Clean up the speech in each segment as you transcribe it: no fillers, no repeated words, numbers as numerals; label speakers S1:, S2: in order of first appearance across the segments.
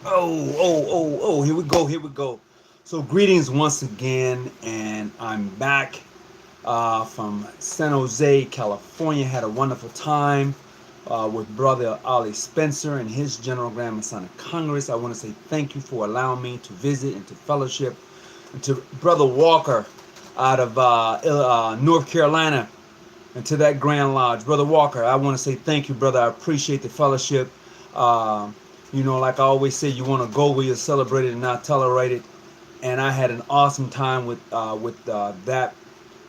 S1: Here we go, here we go. So, greetings once again, and I'm back from San Jose, California. Had a wonderful time with Brother Ali Spencer and his General Grand Masonic Congress. I want to say thank you for allowing me to visit and to fellowship. And to Brother Walker out of North Carolina and to that Grand Lodge. Brother Walker, I want to say thank you, brother. I appreciate the fellowship. Uh, like I always say, you want to go where you're celebrated and not tolerated. And I had an awesome time with that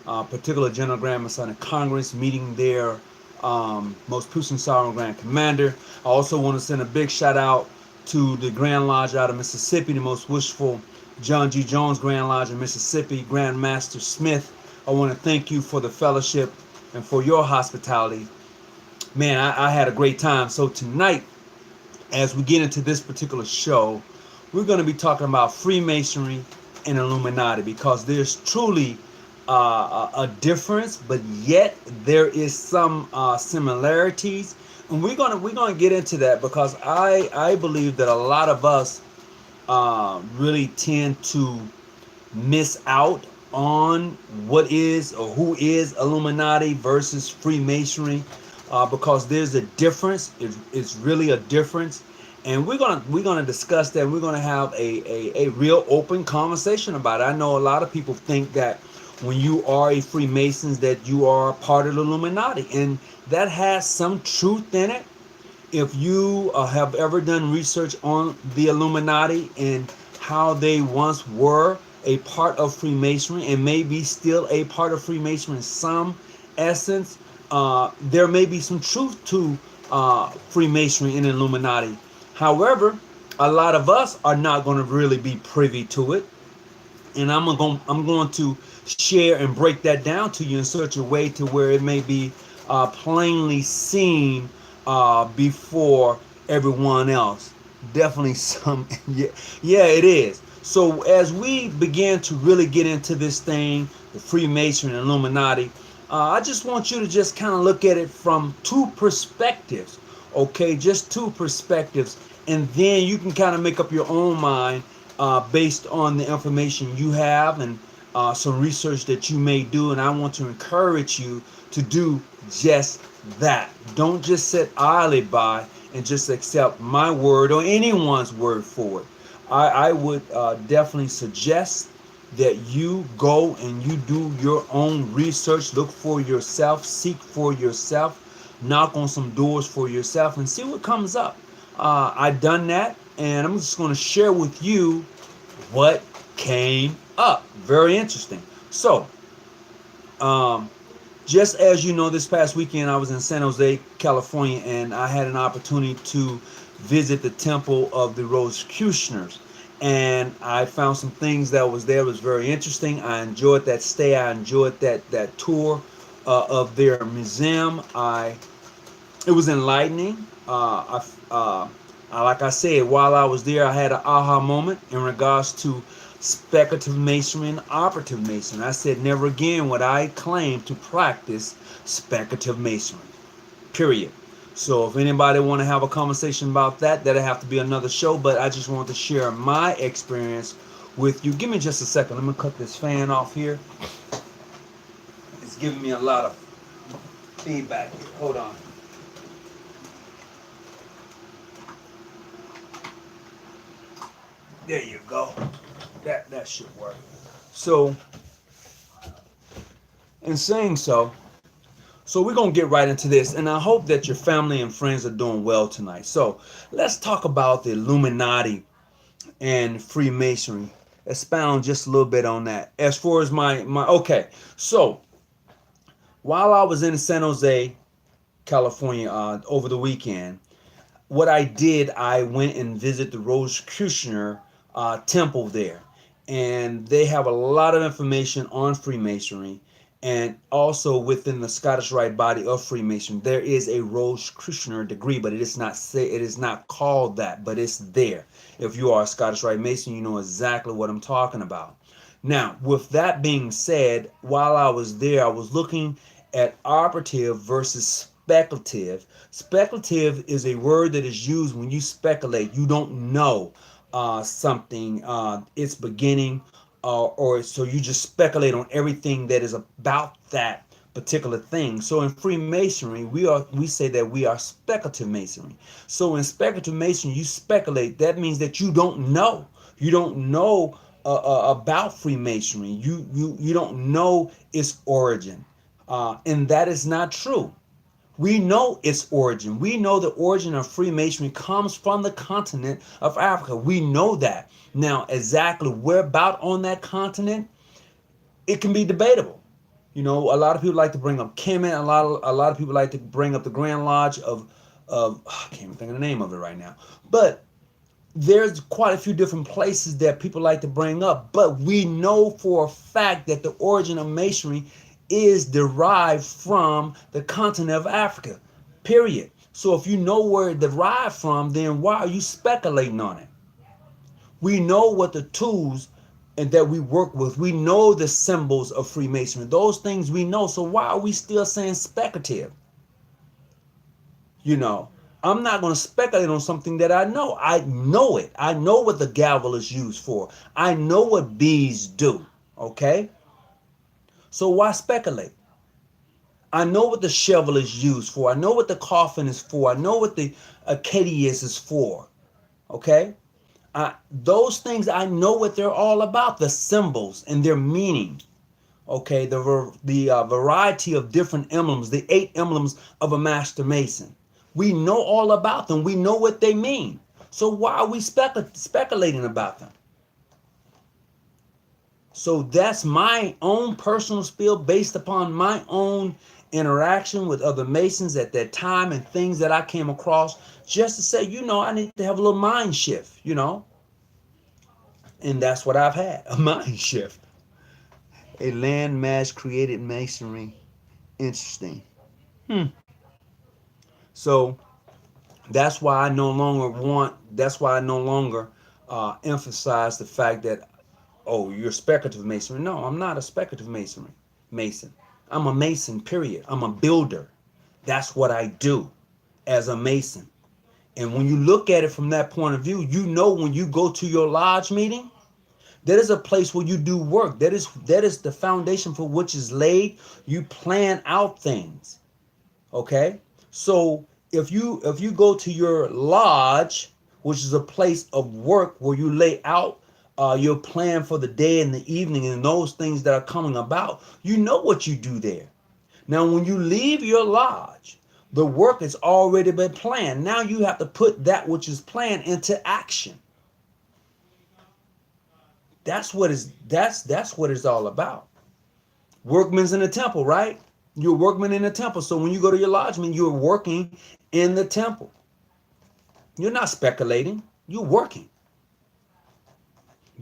S1: particular General Grand Masonic Congress, meeting their most puissant sovereign Grand Commander. I also want to send a big shout out to the Grand Lodge out of Mississippi, the most wishful John G. Jones Grand Lodge in Mississippi, Grand Master Smith. I want to thank you for the fellowship and for your hospitality. Man, I had a great time. So tonight, as we get into this particular show, we're going to be talking about Freemasonry and Illuminati, because there's truly a difference, but yet there is some similarities, and we're gonna get into that, because I believe that a lot of us really tend to miss out on what is or who is Illuminati versus Freemasonry, because there's a difference. It's really a difference, and we're gonna discuss that. We're gonna have a real open conversation about it. I know a lot of people think that when you are a Freemasons that you are part of the Illuminati, and that has some truth in it. If you have ever done research on the Illuminati and how they once were a part of Freemasonry and maybe still a part of Freemasonry in some essence, there may be some truth to Freemasonry and Illuminati. However, a lot of us are not going to really be privy to it, and I'm going to share and break that down to you in such a way to where it may be plainly seen before everyone else. Definitely some, yeah, it is. So as we begin to really get into this thing, the Freemason and Illuminati, I just want you to just kind of look at it from two perspectives, okay? Just two perspectives, and then you can kind of make up your own mind based on the information you have and some research that you may do. And I want to encourage you to do just that. Don't just sit idly by and just accept my word or anyone's word for it. I would definitely suggest that you go and you do your own research, look for yourself, seek for yourself, knock on some doors for yourself, and see what comes up. I've done that, and I'm just going to share with you what came up. Very interesting. So, just as you know, this past weekend I was in San Jose, California, and I had an opportunity to visit the temple of the Rosicrucians. And I found some things that was there. It was very interesting. I enjoyed that stay. I enjoyed that tour of their museum. It was enlightening. Like I said, while I was there, I had an aha moment in regards to speculative masonry and operative masonry. I said, never again would I claim to practice speculative masonry. Period. So if anybody want to have a conversation about that, that'll have to be another show. But I just want to share my experience with you. Give me just a second. Let me cut this fan off here. It's giving me a lot of feedback here. Hold on. There you go. That should work. So, in saying so, we're going to get right into this, and I hope that your family and friends are doing well tonight. So, let's talk about the Illuminati and Freemasonry. Expound just a little bit on that. As far as okay. So, while I was in San Jose, California over the weekend, what I did, I went and visited the Rosicrucian temple there. And they have a lot of information on Freemasonry, and also within the Scottish Rite body of Freemason, there is a Rosicrucian degree, but it is not called that, but it's there. If you are a Scottish Rite Mason, you know exactly what I'm talking about. Now, with that being said, while I was there, I was looking at operative versus speculative. Speculative is a word that is used when you speculate. You don't know something, its beginning, or so you just speculate on everything that is about that particular thing. So in Freemasonry, we say that we are speculative masonry. So in speculative masonry, you speculate. That means that you don't know. You don't know about Freemasonry. You don't know its origin, and that is not true. We know its origin. We know the origin of Freemasonry comes from the continent of Africa. We know that. Now, exactly where about on that continent, it can be debatable. You know, a lot of people like to bring up Kemet. A lot of people like to bring up the Grand Lodge of I can't even think of the name of it right now. But there's quite a few different places that people like to bring up. But we know for a fact that the origin of Masonry is derived from the continent of Africa, period. So if you know where it derived from, then why are you speculating on it? We know what the tools and that we work with. We know the symbols of Freemasonry. Those things we know. So why are we still saying speculative? You know, I'm not going to speculate on something that I know. I know it. I know what the gavel is used for. I know what bees do. Okay? So why speculate? I know what the shovel is used for. I know what the coffin is for. I know what the Acadius is for. Okay? Those things, I know what they're all about, the symbols and their meaning. Okay? The variety of different emblems, the 8 emblems of a Master Mason. We know all about them. We know what they mean. So why are we speculating about them? So that's my own personal spiel based upon my own interaction with other Masons at that time and things that I came across, just to say, you know, I need to have a little mind shift, you know. And that's what I've had, a mind shift. A landmass created Masonry. Interesting. So that's why I no longer emphasize the fact that, oh, you're speculative masonry. No, I'm not a speculative mason. I'm a mason, period. I'm a builder. That's what I do as a mason. And when you look at it from that point of view, you know, when you go to your lodge meeting, that is a place where you do work. That is the foundation for which is laid. You plan out things. Okay? So if you go to your lodge, which is a place of work where you lay out your plan for the day and the evening and those things that are coming about, you know what you do there. Now, when you leave your lodge, the work has already been planned. Now you have to put that which is planned into action. That's what it's all about. Workmen's in the temple, right? You're a workman in the temple. So when you go to your lodgeman, you're working in the temple. You're not speculating. You're working.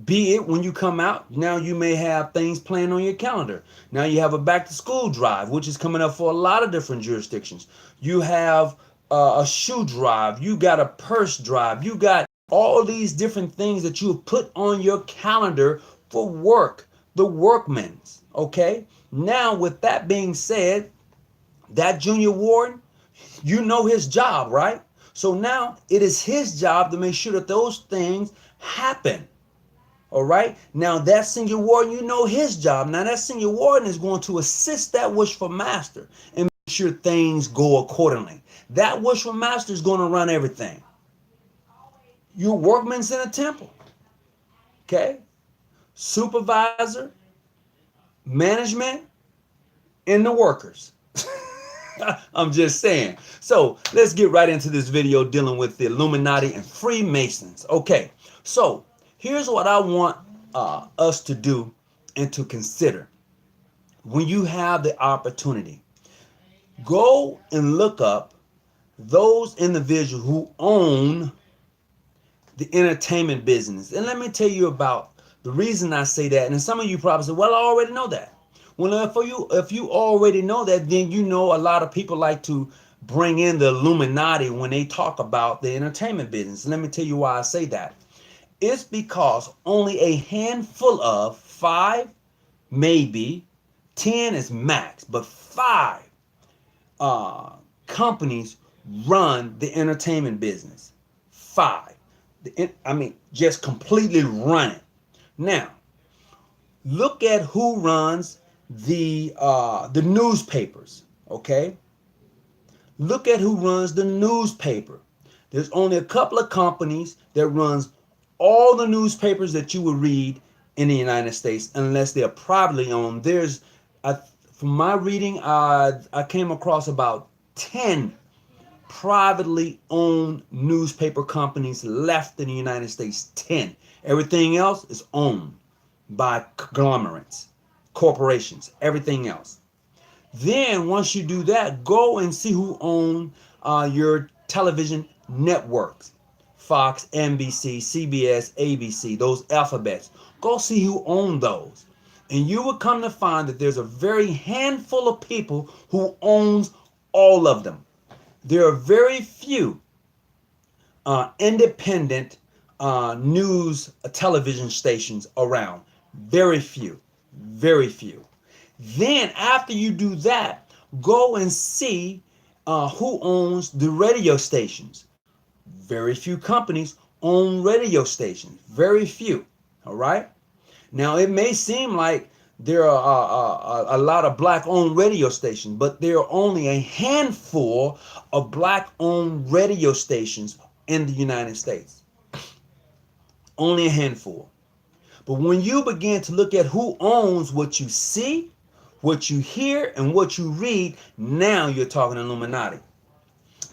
S1: Be it when you come out, now you may have things planned on your calendar. Now you have a back to school drive, which is coming up for a lot of different jurisdictions. You have a shoe drive. You got a purse drive. You got all these different things that you have put on your calendar for work, the workmen's. Okay? Now, with that being said, that junior warden, you know his job, right? So now it is his job to make sure that those things happen. All right. Now that senior warden, you know his job. Now that senior warden is going to assist that wishful master and make sure things go accordingly. That wishful master is going to run everything. Your workman's in a temple. Okay. Supervisor, management, and the workers. I'm just saying. So let's get right into this video dealing with the Illuminati and Freemasons. Okay. So here's what I want us to do and to consider. When you have the opportunity, go and look up those individuals who own the entertainment business. And let me tell you about the reason I say that. And some of you probably say, well, I already know that. Well, if you already know that, then you know a lot of people like to bring in the Illuminati when they talk about the entertainment business. And let me tell you why I say that. It's because only a handful of 5, maybe 10 is max, but 5 companies run the entertainment business. 5. Just completely run it. Now, look at who runs the newspapers. Okay, look at who runs the newspaper. There's only a couple of companies that runs all the newspapers that you would read in the United States, unless they're privately owned. From my reading, I came across about 10 privately owned newspaper companies left in the United States. 10. Everything else is owned by conglomerates, corporations, everything else. Then once you do that, go and see who own your television networks. Fox, NBC, CBS, ABC, those alphabets. Go see who own those. And you will come to find that there's a very handful of people who owns all of them. There are very few independent news television stations around. Very few. Very few. Then after you do that, go and see who owns the radio stations. Very few companies own radio stations. Very few. All right. Now it may seem like there are a lot of black-owned radio stations, but there are only a handful of black-owned radio stations in the United States. Only a handful. But when you begin to look at who owns what you see, what you hear, and what you read, now you're talking Illuminati.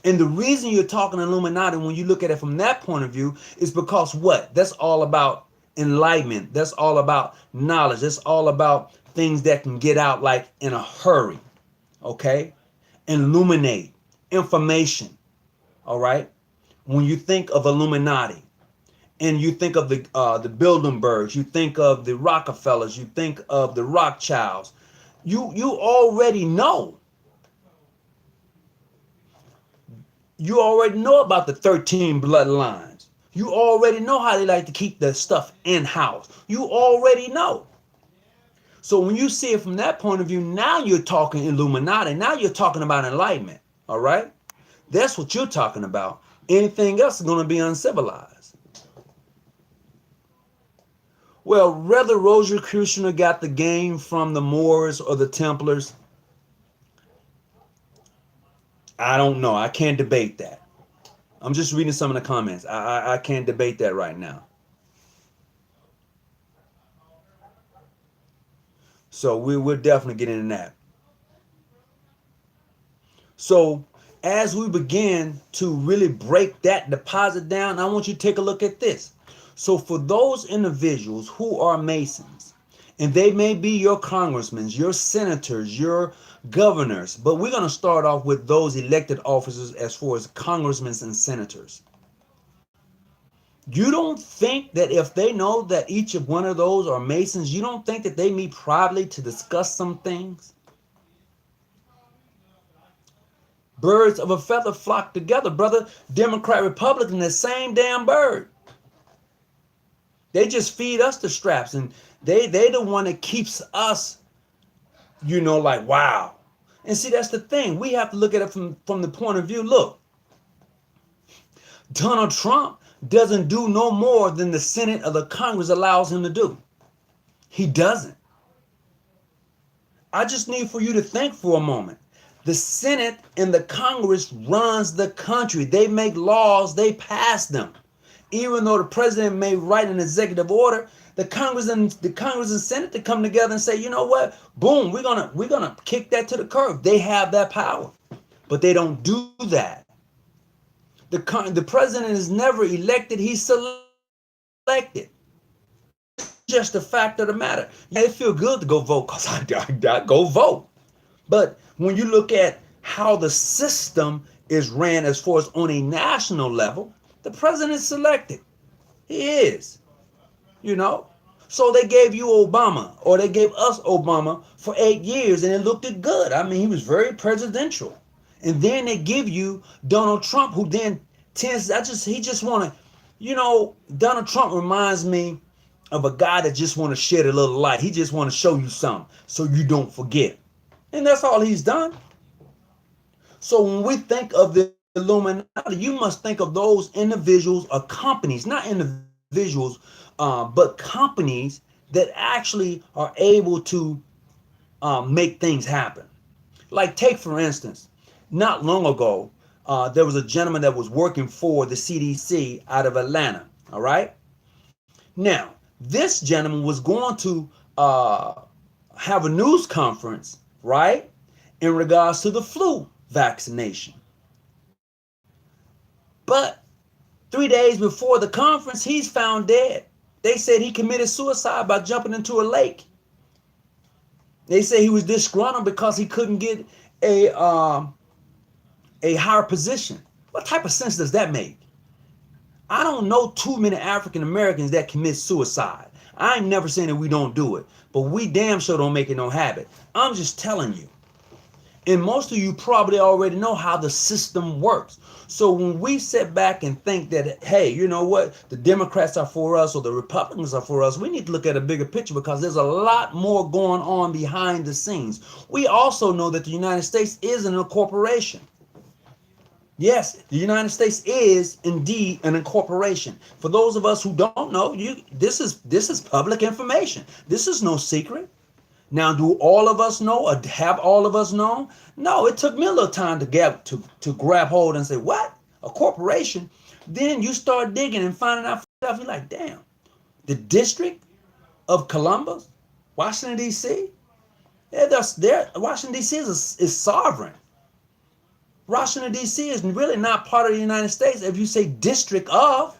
S1: And the reason you're talking Illuminati when you look at it from that point of view is because what? That's all about enlightenment. That's all about knowledge. That's all about things that can get out like in a hurry. Okay? Illuminate. Information. All right? When you think of Illuminati and you think of the Bilderbergs, you think of the Rockefellers, you think of the Rothschilds, you already know. You already know about the 13 bloodlines. You already know how they like to keep the stuff in-house. You already know. So when you see it from that point of view, now you're talking Illuminati. Now you're talking about enlightenment. All right? That's what you're talking about. Anything else is going to be uncivilized. Well, whether Rosicrucian got the game from the Moors or the Templars, I don't know. I can't debate that. I'm just reading some of the comments. I can't debate that right now. So we'll definitely get into that. So as we begin to really break that deposit down, I want you to take a look at this. So for those individuals who are Masons, and they may be your congressmen, your senators, your governors, but we're going to start off with those elected officers as far as congressmen and senators. You don't think that if they know that each of one of those are Masons, you don't think that they meet privately to discuss some things? Birds of a feather flock together, brother. Democrat, Republican, the same damn bird. They just feed us the straps, and they the one that keeps us, like, wow. And see, that's the thing. We have to look at it from the point of view. Look, Donald Trump doesn't do no more than the Senate or the Congress allows him to do. He doesn't. I just need for you to think for a moment. The Senate and the Congress runs the country. They make laws, they pass them. Even though the president may write an executive order, the Congress and Senate to come together and say, you know what? Boom, we're gonna kick that to the curb. They have that power, but they don't do that. The president is never elected; he's selected. Just the fact of the matter. Yeah, it feels good to go vote because I go vote. But when you look at how the system is ran as far as on a national level, the president is selected. He is. So they gave you Obama, or they gave us Obama for 8 years, and it looked good. I mean, he was very presidential. And then they give you Donald Trump, who then tends, Donald Trump reminds me of a guy that just want to shed a little light. He just want to show you something so you don't forget. And that's all he's done. So when we think of the Illuminati, you must think of those individuals or companies, not individuals, but companies that actually are able to make things happen. Like, take for instance, not long ago, there was a gentleman that was working for the CDC out of Atlanta. All right. Now, this gentleman was going to have a news conference, right, in regards to the flu vaccination. But 3 days before the conference, he's found dead. They said he committed suicide by jumping into a lake. They say he was disgruntled because he couldn't get a higher position. What type of sense does that make? I don't know too many African Americans that commit suicide. I ain't never saying that we don't do it, but we damn sure don't make it no habit. I'm just telling you. And most of you probably already know how the system works. So when we sit back and think that, hey, you know what, the Democrats are for us or the Republicans are for us, we need to look at a bigger picture, because there's a lot more going on behind the scenes. We also know that the United States isn't a corporation. Yes, the United States is indeed an incorporation. For those of us who don't know, this is public information. This is no secret. Now, do all of us know, or have all of us known? No, it took me a little time to grab hold and say, what? A corporation? Then you start digging and finding out stuff. You're like, damn, the District of Columbus, Washington, D.C., Washington, D.C. is sovereign. Washington, D.C. is really not part of the United States if you say District of.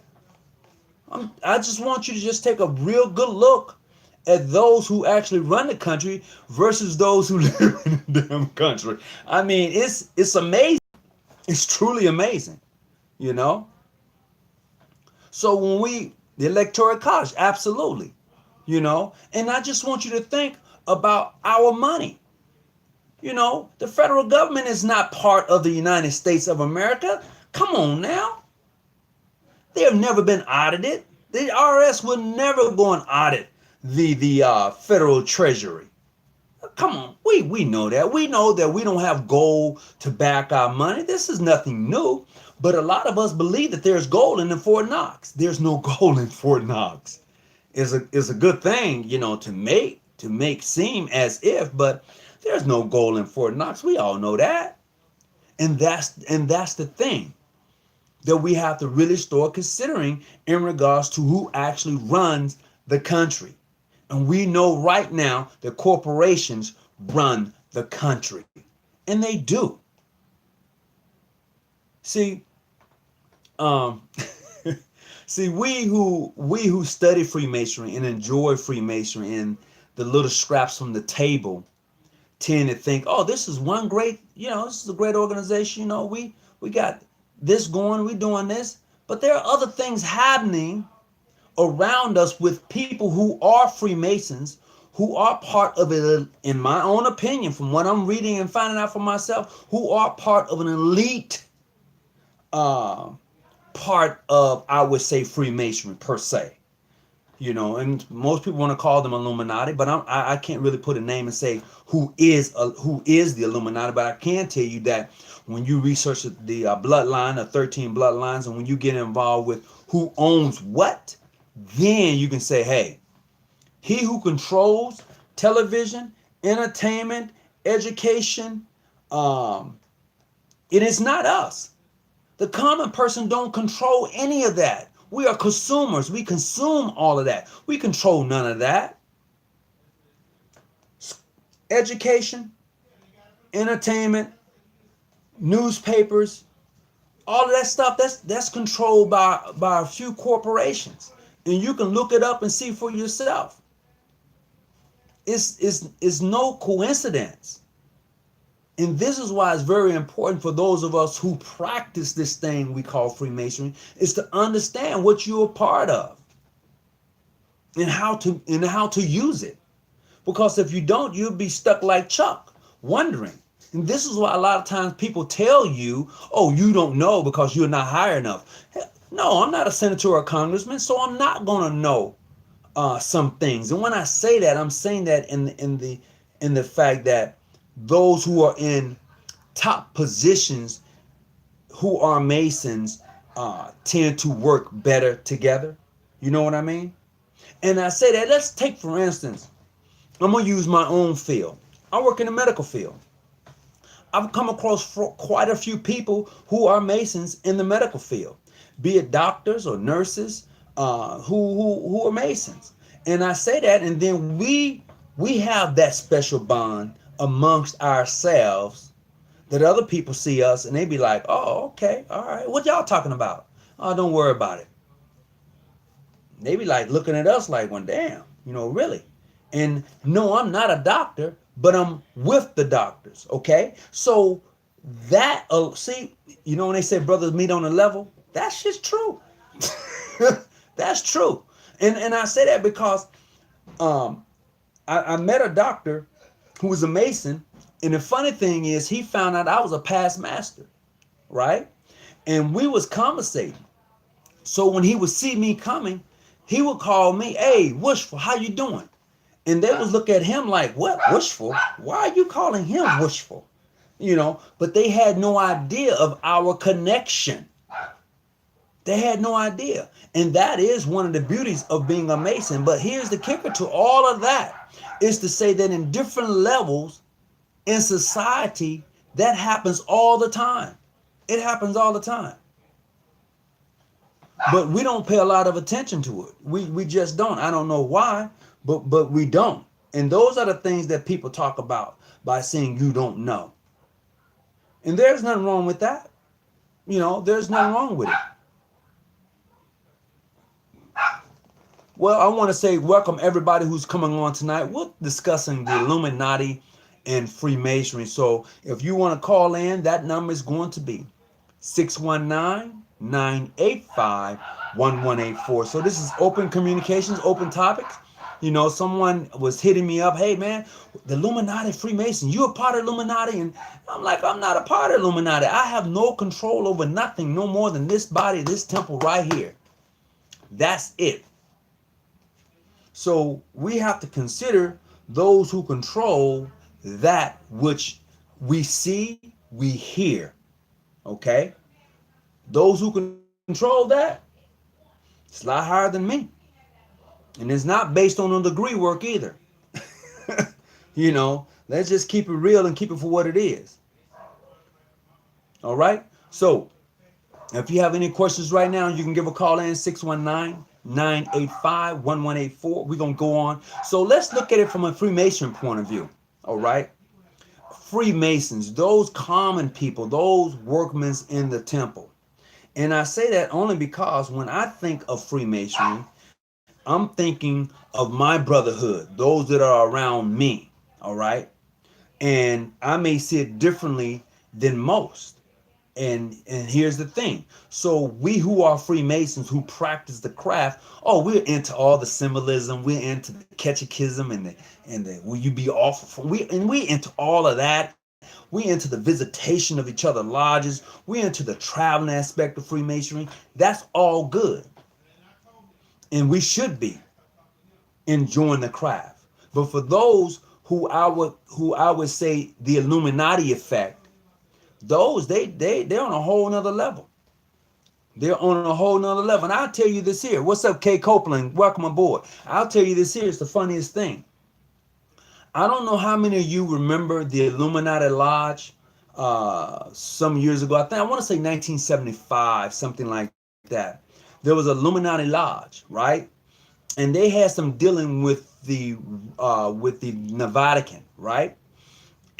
S1: I just want you to just take a real good look at those who actually run the country versus those who live in the damn country. I mean, it's amazing. It's truly amazing, you know? So the Electoral College, absolutely, you know? And I just want you to think about our money. You know, the federal government is not part of the United States of America. Come on now. They have never been audited. The IRS will never go and audit the federal treasury. Come on, we know that. We know that we don't have gold to back our money. This is nothing new. But a lot of us believe that there's gold in Fort Knox. There's no gold in Fort Knox. It's a good thing, you know, to make seem as if, but there's no gold in Fort Knox. We all know that. And that's the thing that we have to really start considering in regards to who actually runs the country. And we know right now that corporations run the country. And they do. See, see, we who study Freemasonry and enjoy Freemasonry and the little scraps from the table tend to think, oh, this is one great, you know, this is a great organization. You know, we got this going, we doing this. But there are other things happening around us with people who are Freemasons, who are part of it, in my own opinion, from what I'm reading and finding out for myself, who are part of an elite part of, I would say, Freemasonry per se. You know, and most people want to call them Illuminati, but I can't really put a name and say who is the Illuminati. But I can tell you that when you research the bloodline, the 13 bloodlines, and when you get involved with who owns what, then you can say, hey, he who controls television, entertainment, education, it is not us. The common person don't control any of that. We are consumers. We consume all of that. We control none of that. Education, entertainment, newspapers, all of that stuff, that's controlled by a few corporations. And you can look it up and see for yourself. It's no coincidence. And this is why it's very important for those of us who practice this thing we call Freemasonry, is to understand what you're a part of and how to use it. Because if you don't, you'll be stuck like Chuck, wondering. And this is why a lot of times people tell you, oh, you don't know because you're not high enough. No, I'm not a senator or a congressman, so I'm not going to know some things. And when I say that, I'm saying that in the fact that those who are in top positions who are Masons tend to work better together. You know what I mean? And I say that, let's take for instance, I'm going to use my own field. I work in the medical field. I've come across quite a few people who are Masons in the medical field, be it doctors or nurses who are Masons. And I say that, and then we have that special bond amongst ourselves that other people see us and they be like, oh, okay, all right, what y'all talking about? Oh, don't worry about it. They be like looking at us like, well, damn, really. And no, I'm not a doctor, but I'm with the doctors, okay? So that, see, when they say brothers meet on a level, that's just true. That's true. And I say that because I met a doctor who was a Mason, and the funny thing is he found out I was a past master, right? And we was conversating. So when he would see me coming, he would call me, hey, Wishful, how you doing? And they would look at him like, what, Wishful? Why are you calling him Wishful? But they had no idea of our connection. They had no idea. And that is one of the beauties of being a Mason. But here's the kicker to all of that, is to say that in different levels in society, that happens all the time. It happens all the time. But we don't pay a lot of attention to it. We just don't. I don't know why, but we don't. And those are the things that people talk about by saying you don't know. And there's nothing wrong with that. There's nothing wrong with it. Well, I want to say welcome everybody who's coming on tonight. We're discussing the Illuminati and Freemasonry. So if you want to call in, that number is going to be 619-985-1184. So this is open communications, open topics. Someone was hitting me up, hey man, the Illuminati, Freemason, you a part of Illuminati? And I'm like, I'm not a part of Illuminati. I have no control over nothing, no more than this body, this temple right here. That's it. So we have to consider those who control that which we see, we hear. Okay? Those who control that, it's a lot higher than me. And it's not based on a degree work either. Let's just keep it real and keep it for what it is. All right? So, if you have any questions right now, you can give a call in 619-985-1184. We're going to go on. So, let's look at it from a Freemason point of view. All right? Freemasons, those common people, those workmen in the temple. And I say that only because when I think of Freemasonry, I'm thinking of my brotherhood, those that are around me, all right? And I may see it differently than most. And here's the thing. So we who are Freemasons, who practice the craft, we're into all the symbolism, we're into the catechism and the will you be off, we into all of that. We into the visitation of each other's lodges. We into the traveling aspect of Freemasonry. That's all good. And we should be enjoying the craft. But for those who I would say the Illuminati effect, those they're on a whole nother level. They're on a whole nother level. And I'll tell you this here. What's up, Kay Copeland? Welcome aboard. I'll tell you this here. It's the funniest thing. I don't know how many of you remember the Illuminati Lodge some years ago. I want to say 1975, something like that. There was a Illuminati Lodge, right? And they had some dealing with the Vatican, right?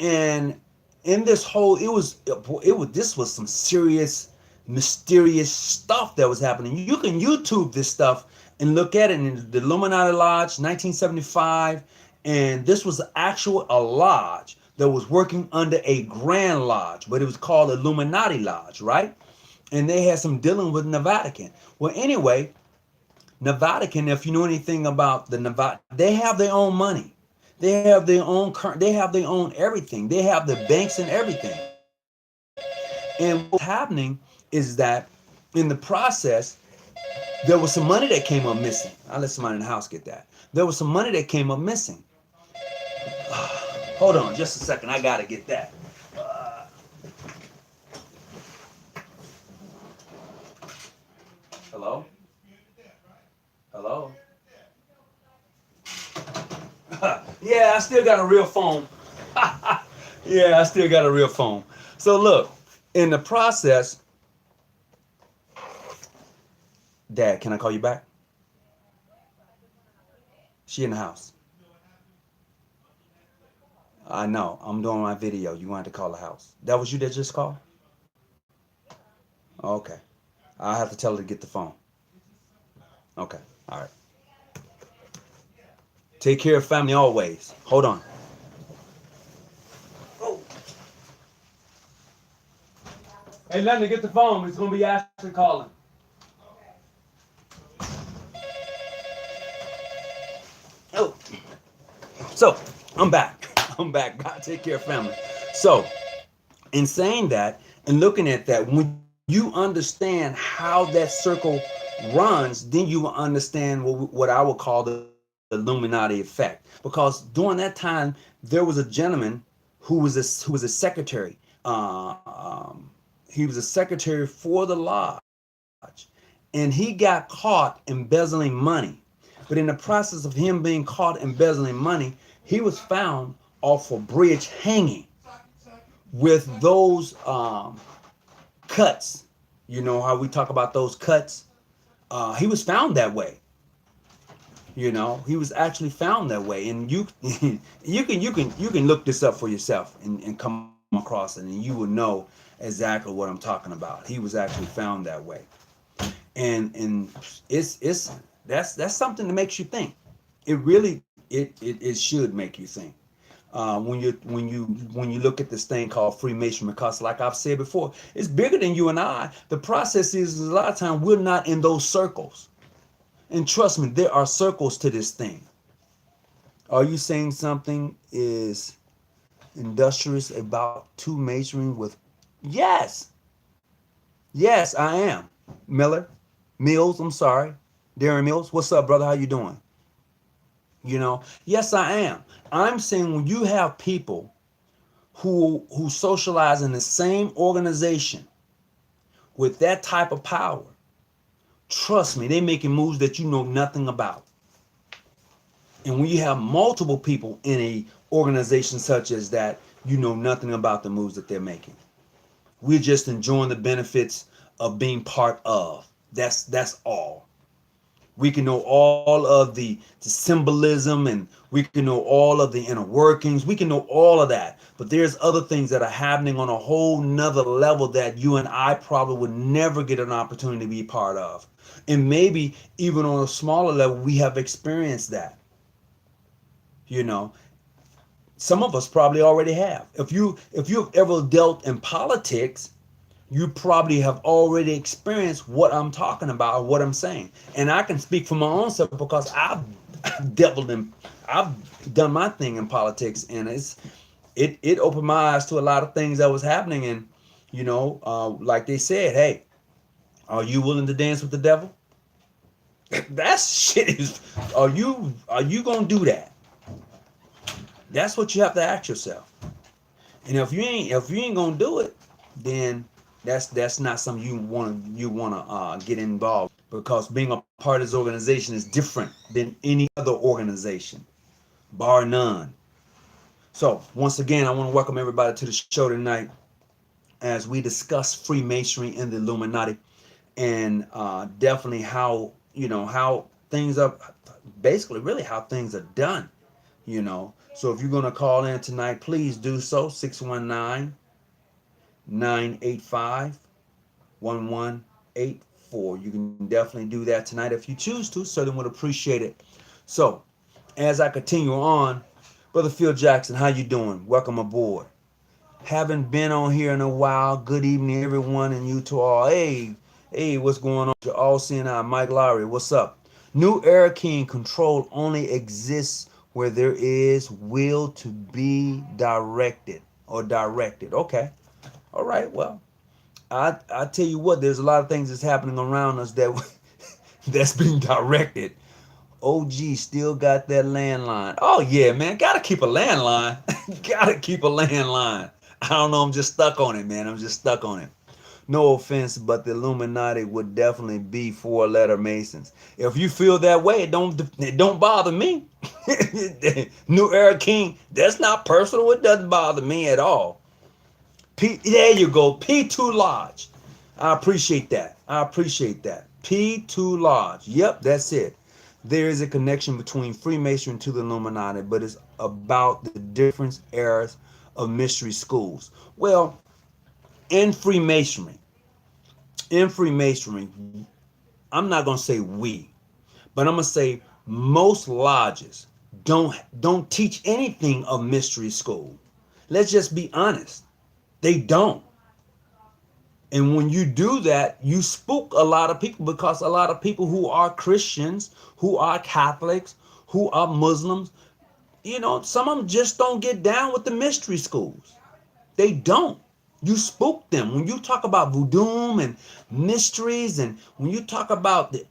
S1: And in this whole, this was some serious, mysterious stuff that was happening. You can YouTube this stuff and look at it in the Illuminati Lodge, 1975. And this was a lodge that was working under a Grand Lodge, but it was called Illuminati Lodge, right? And they had some dealing with the Vatican. Well, anyway, the Vatican, if you know anything about the Vatican, they have their own money. They have their own everything. They have the banks and everything. And what's happening is that in the process, there was some money that came up missing. I'll let somebody in the house get that. There was some money that came up missing. Hold on just a second. I got to get that. Hello? Yeah, I still got a real phone. Yeah, I still got a real phone. So look, in the process, Dad, can I call you back? She in the house. I know. I'm doing my video. You wanted to call the house. That was you that just called? Okay. I'll have to tell her to get the phone. Okay. All right. Take care of family always. Hold on. Oh. Hey, let me get the phone. It's going to be Ashley calling. Oh. So, I'm back. I'm back. God, take care of family. So, in saying that and looking at that, when you understand how that circle runs, then you will understand what I would call the Illuminati effect. Because during that time, there was a gentleman who was a secretary. He was a secretary for the lodge, and he got caught embezzling money. But in the process of him being caught embezzling money, he was found off a bridge hanging with those cuts. You know how we talk about those cuts? He was found that way. You know, he was actually found that way, and you you can look this up for yourself and come across it, and you will know exactly what I'm talking about. He was actually found that way, and it's that's something that makes you think. It really it should make you think. When you look at this thing called Freemasonry, because like I've said before, it's bigger than you and I. The process is a lot of times we're not in those circles, and trust me, there are circles to this thing. Are you saying something is industrious about two majoring with? Yes, yes, I am. Miller, Mills, I'm sorry, Darren Mills. What's up, brother? How you doing? You know, yes, I am. I'm saying when you have people who socialize in the same organization with that type of power, trust me, they're making moves that you know nothing about. And when you have multiple people in a organization such as that, you know nothing about the moves that they're making. We're just enjoying the benefits of being part of. That's all. We can know all of the symbolism, and we can know all of the inner workings. We can know all of that. But there's other things that are happening on a whole nother level that you and I probably would never get an opportunity to be part of. And maybe even on a smaller level, we have experienced that. You know, some of us probably already have. If you've ever dealt in politics, you probably have already experienced what I'm talking about or what I'm saying. And I can speak for my own self because I've done my thing in politics, and it opened my eyes to a lot of things that was happening. And like they said, hey, are you willing to dance with the devil? That shit is. Are you gonna do that? That's what you have to ask yourself. And if you ain't gonna do it, then that's not something you wanna get involved, because being a part of this organization is different than any other organization, bar none. So once again, I want to welcome everybody to the show tonight as we discuss Freemasonry and the Illuminati, and definitely how things are, basically really how things are done. So if you're going to call in tonight, please do so. 619-985-1184. You can definitely do that tonight if you choose to. Certainly would appreciate it. So as I continue on, Brother Phil Jackson, how you doing? Welcome aboard. Haven't been on here in a while. Good evening, everyone, and you to all. Hey, what's going on? You're all seeing Mike Lowry, what's up? New Era King, control only exists where there is will to be directed or directed. Okay. All right. Well, I tell you what, there's a lot of things that's happening around us that's being directed. OG still got that landline. Oh yeah, man. Gotta keep a landline. Gotta keep a landline. I don't know. I'm just stuck on it, man. I'm just stuck on it. No offense, but the Illuminati would definitely be four-letter Masons. If you feel that way, it don't bother me. New Era King, that's not personal. It doesn't bother me at all. There you go. P2 Lodge. I appreciate that. I appreciate that. P2 Lodge. Yep, that's it. There is a connection between Freemasonry to the Illuminati, but it's about the different eras of mystery schools. Well, in Freemasonry, in Freemasonry, I'm not gonna say we, but I'm gonna say most lodges don't teach anything of mystery school. Let's just be honest. They don't. And when you do that, you spook a lot of people, because a lot of people who are Christians, who are Catholics, who are Muslims, some of them just don't get down with the mystery schools. They don't. You spook them. When you talk about voodoo and mysteries, and when you talk about the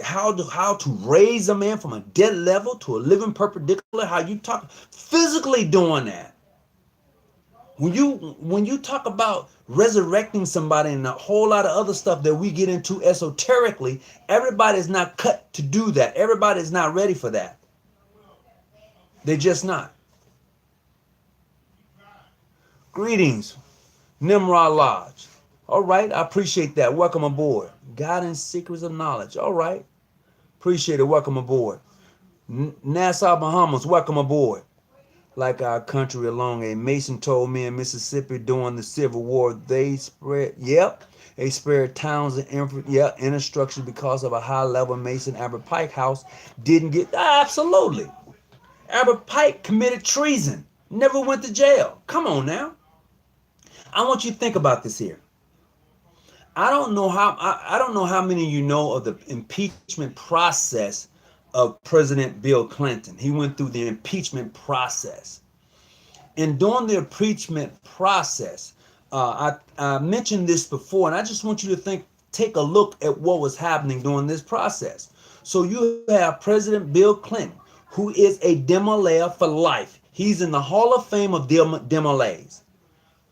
S1: how to raise a man from a dead level to a living perpendicular, how you talk physically doing that. When you talk about resurrecting somebody and a whole lot of other stuff that we get into esoterically, everybody's not cut to do that. Everybody's not ready for that. They're just not. Greetings, Nimrod Lodge. All right, I appreciate that. Welcome aboard. Guidance Secrets of Knowledge. All right. Appreciate it. Welcome aboard. Nassau, Bahamas. Welcome aboard. Like our country along, a Mason told me in Mississippi during the Civil War, they spared towns and infrastructure because of a high-level Mason. Albert Pike House didn't get, absolutely. Albert Pike committed treason, never went to jail. Come on now. I want you to think about this here. I don't know how many of you know of the impeachment process of President Bill Clinton. He went through the impeachment process. And during the impeachment process, I mentioned this before, and I just want you to take a look at what was happening during this process. So you have President Bill Clinton, who is a Demolayer for life. He's in the Hall of Fame of Demolays.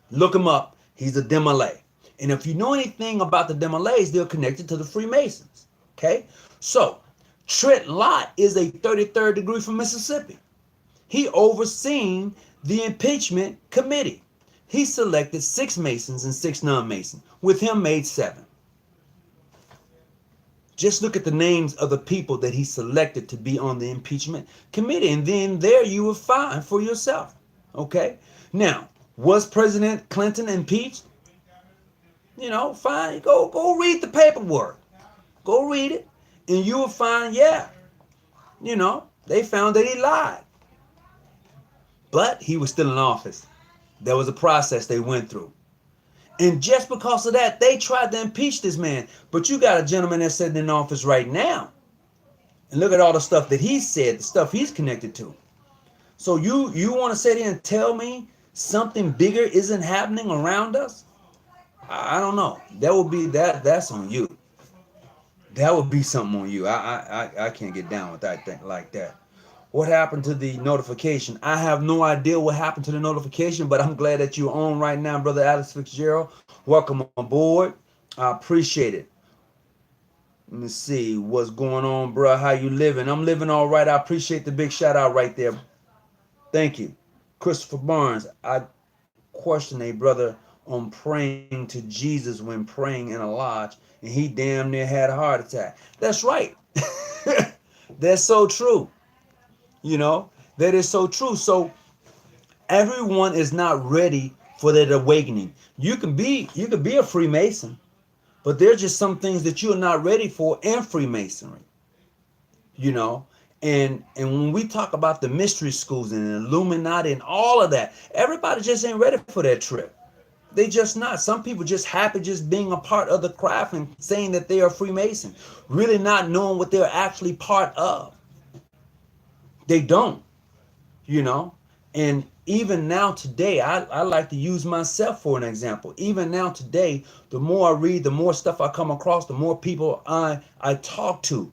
S1: Look him up. He's a Demolay. And if you know anything about the Demolays, they're connected to the Freemasons. Okay? So Trent Lott is a 33rd degree from Mississippi. He overseen the impeachment committee. He selected 6 Masons and 6 non-Masons. With him made 7. Just look at the names of the people that he selected to be on the impeachment committee. And then there you will find for yourself. Okay? Now, was President Clinton impeached? Fine. Go read the paperwork. Go read it. And you will find, they found that he lied. But he was still in office. There was a process they went through. And just because of that, they tried to impeach this man. But you got a gentleman that's sitting in office right now. And look at all the stuff that he said, the stuff he's connected to. So you want to sit here and tell me something bigger isn't happening around us? I don't know. That's on you. That would be something on you. I can't get down with that thing like that. What happened to the notification? I have no idea what happened to the notification, but I'm glad that you're on right now, Brother Alex Fitzgerald. Welcome aboard. I appreciate it. Let me see what's going on, bro. How you living? I'm living all right. I appreciate the big shout out right there. Thank you. Christopher Barnes. I question a brother on praying to Jesus when praying in a lodge, and he damn near had a heart attack. That's right. That's so true. That is so true. So everyone is not ready for that awakening. You can be a Freemason, but there's just some things that you're not ready for in Freemasonry. And when we talk about the mystery schools and the Illuminati and all of that, everybody just ain't ready for that trip. They just not. Some people just happy just being a part of the craft and saying that they are Freemason, really not knowing what they're actually part of. They don't, and even now today, I like to use myself for an example. Even now today, the more I read, the more stuff I come across, the more people I talk to.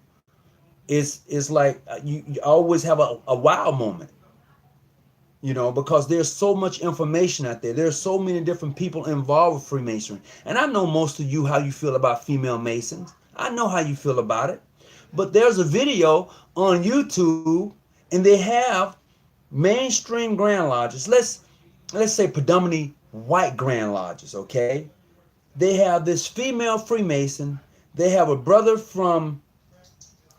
S1: It's like you always have a wow moment. You know, because there's so much information out there. There's so many different people involved with Freemasonry. And I know most of you how you feel about female Masons. I know how you feel about it. But there's a video on YouTube, and they have mainstream Grand Lodges. Let's say predominantly white Grand Lodges, okay? They have this female Freemason. They have a brother from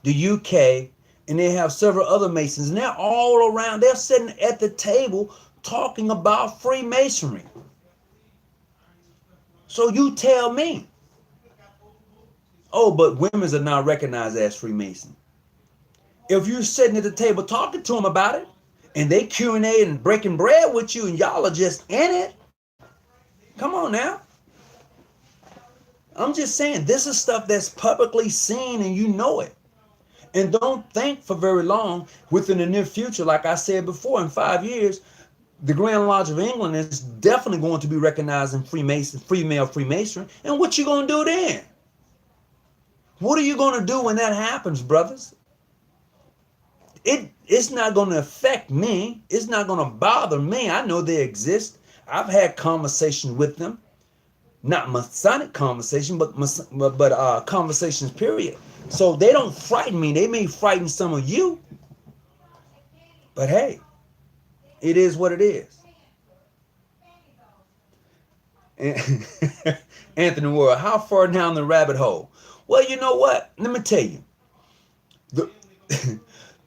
S1: the UK, and they have several other Masons, and they're all around. They're sitting at the table talking about Freemasonry. So you tell me, oh, but women are not recognized as Freemason. If you're sitting at the table talking to them about it, and they Q&A and breaking bread with you, and y'all are just in it, come on now. I'm just saying, this is stuff that's publicly seen, and you know it. And don't think for very long, within the near future, like I said before, in 5 years, the Grand Lodge of England is definitely going to be recognized in female Freemasonry. And what you going to do then? What are you going to do when that happens, brothers? It's not going to affect me. It's not going to bother me. I know they exist. I've had conversations with them. Not Masonic conversation, but conversations, period. So they don't frighten me. They may frighten some of you. But hey, it is what it is. Anthony World, how far down the rabbit hole? Well, you know what? Let me tell you. The,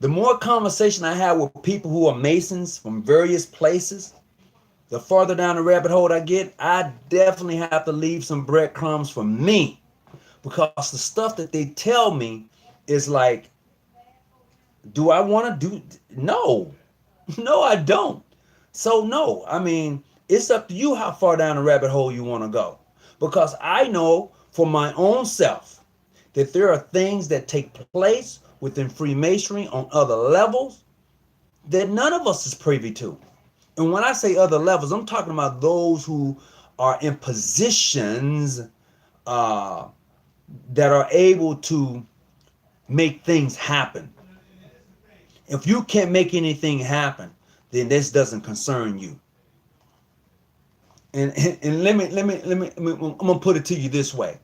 S1: the more conversation I have with people who are Masons from various places, the farther down the rabbit hole I get, I definitely have to leave some breadcrumbs for me. Because the stuff that they tell me is like, do I want to do? No. No, I don't. So no, I mean, it's up to you how far down the rabbit hole you want to go. Because I know for my own self that there are things that take place within Freemasonry on other levels that none of us is privy to. And when I say other levels, I'm talking about those who are in positions that are able to make things happen. If you can't make anything happen, then this doesn't concern you. And I'm gonna put it to you this way.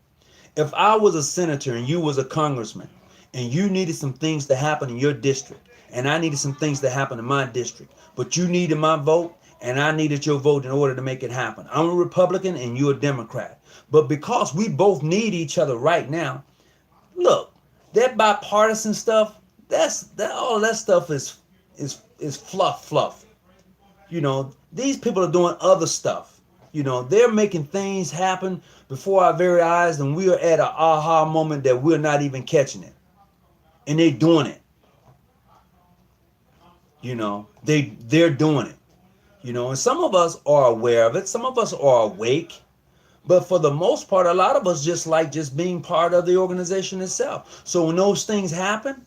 S1: If I was a senator and you was a congressman and you needed some things to happen in your district and I needed some things to happen in my district, but you needed my vote and I needed your vote in order to make it happen. I'm a Republican and you're a Democrat. But because we both need each other right now, look, that bipartisan stuff, that all that stuff is fluff. You know, these people are doing other stuff. You know, they're making things happen before our very eyes, and we are at an aha moment that we're not even catching it. And they're doing it. You know, they're doing it. You know, and some of us are aware of it. Some of us are awake. But for the most part, a lot of us just like just being part of the organization itself. So when those things happen,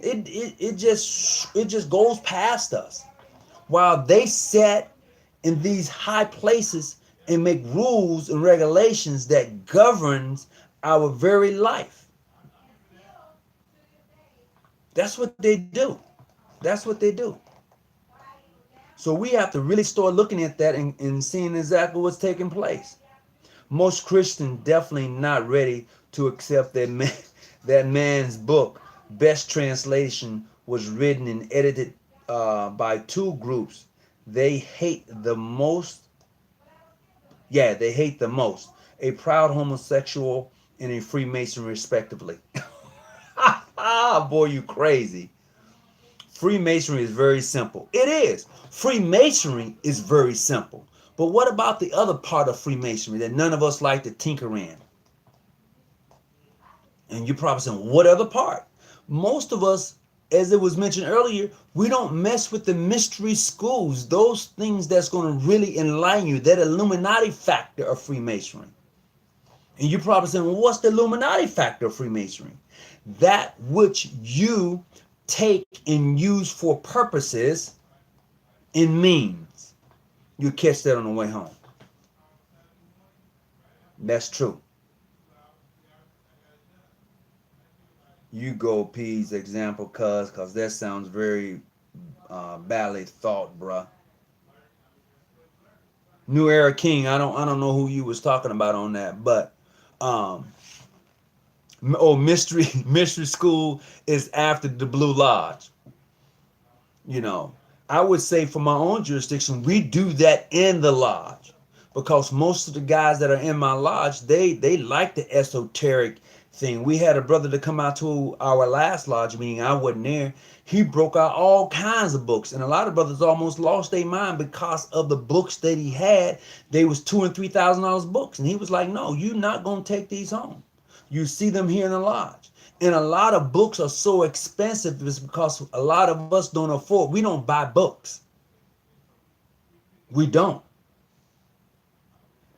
S1: it just goes past us. While they sit in these high places and make rules and regulations that governs our very life. That's what they do. That's what they do. So we have to really start looking at that and seeing exactly what's taking place. Most Christians definitely not ready to accept that man's book. Best translation was written and edited by two groups. They hate the most. Yeah, they hate the most. A proud homosexual and a Freemason, respectively. Boy, you crazy. Freemasonry is very simple. It is. Freemasonry is very simple. But what about the other part of Freemasonry that none of us like to tinker in? And you're probably saying, what other part? Most of us, as it was mentioned earlier, we don't mess with the mystery schools, those things that's going to really enlighten you, that Illuminati factor of Freemasonry. And you're probably saying, well, what's the Illuminati factor of Freemasonry? That which you take and use for purposes and means. You catch that on the way home. That's true. You go P's example, cuz that sounds very badly thought, bruh. New Era King. I don't know who you was talking about on that, but um, mystery school is after the Blue Lodge. You know, I would say for my own jurisdiction, we do that in the lodge because most of the guys that are in my lodge, they like the esoteric thing. We had a brother to come out to our last lodge meeting. I wasn't there. He broke out all kinds of books, and a lot of brothers almost lost their mind because of the books that he had. They was $2,000 and $3,000 books, and he was like, "No, you're not gonna take these home. You see them here in the lodge." And a lot of books are so expensive is because a lot of us don't afford. We don't buy books. We don't.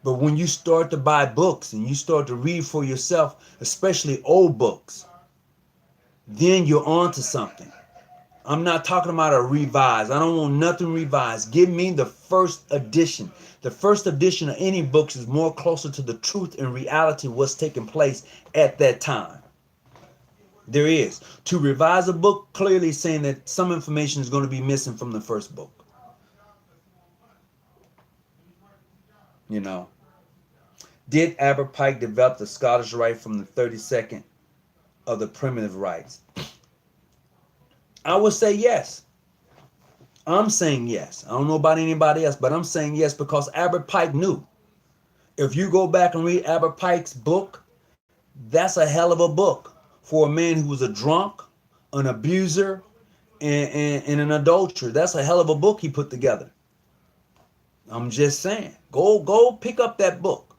S1: But when you start to buy books and you start to read for yourself, especially old books, then you're on to something. I'm not talking about a revised. I don't want nothing revised. Give me the first edition. The first edition of any books is more closer to the truth and reality what's taking place at that time. There is. To revise a book, clearly saying that some information is going to be missing from the first book. You know. Did Albert Pike develop the Scottish Rite from the 32nd of the primitive rites? I would say yes. I'm saying yes. I don't know about anybody else, but I'm saying yes because Albert Pike knew. If you go back and read Albert Pike's book, that's a hell of a book for a man who was a drunk, an abuser, and an adulterer. That's a hell of a book he put together. I'm just saying. Go pick up that book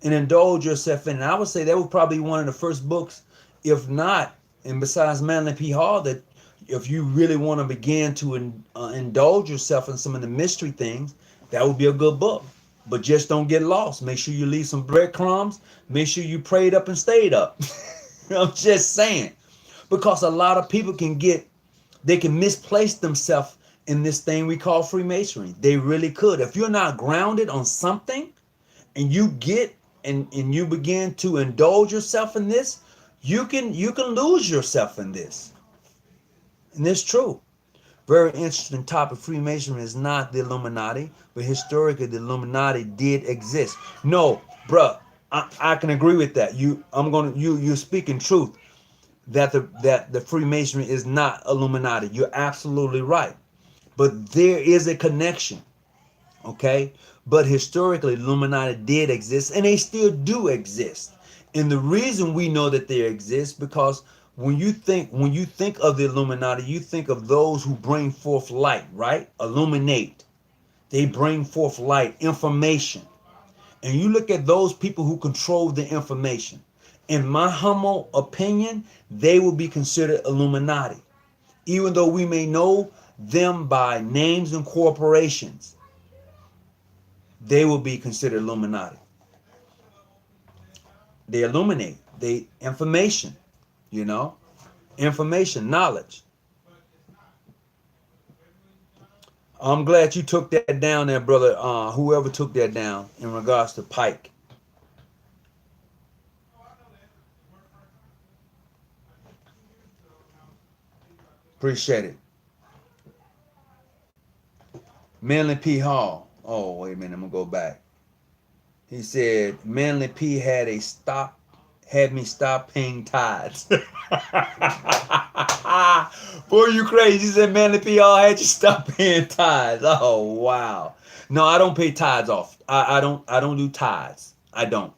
S1: and indulge yourself in it. I would say that would probably be one of the first books, if not, and besides Manly P. Hall, that if you really want to begin to indulge yourself in some of the mystery things, that would be a good book. But just don't get lost. Make sure you leave some breadcrumbs. Make sure you prayed up and stayed up. I'm just saying. Because a lot of people they can misplace themselves in this thing we call Freemasonry. They really could. If you're not grounded on something and you get and you begin to indulge yourself in this, you can lose yourself in this. And it's true. Very interesting topic. Freemasonry is not the Illuminati, but historically the Illuminati did exist. No, bruh, I can agree with that. You're speaking truth that the Freemasonry is not Illuminati. You're absolutely right. But there is a connection. Okay? But historically Illuminati did exist and they still do exist. And the reason we know that they exist because when you think of the Illuminati, you think of those who bring forth light, right? Illuminate. They bring forth light, information. And you look at those people who control the information. In my humble opinion, they will be considered Illuminati. Even though we may know them by names and corporations, they will be considered Illuminati. They illuminate. They information. You know, information, knowledge. I'm glad you took that down there, brother. Whoever took that down in regards to Pike. Appreciate it. Manly P. Hall. Oh, wait a minute. I'm gonna go back. He said Manly P. had me stop paying tithes. Boy, you crazy. He said Manly P. Hall had you stop paying tithes. Oh wow. No, I don't pay tithes off. I don't do tithes. I don't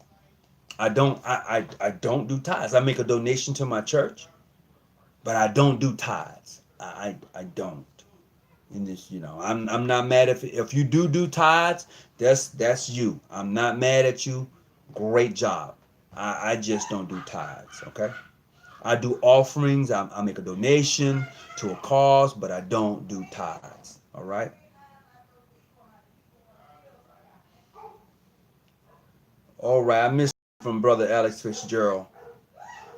S1: do tithes. I make a donation to my church, but I don't do tithes. I don't. In this, I'm not mad if you do tithes. That's you. I'm not mad at you. Great job. I just don't do tithes. Okay. I do offerings. I make a donation to a cause, but I don't do tithes. All right. All right. I missed from Brother Alex Fitzgerald.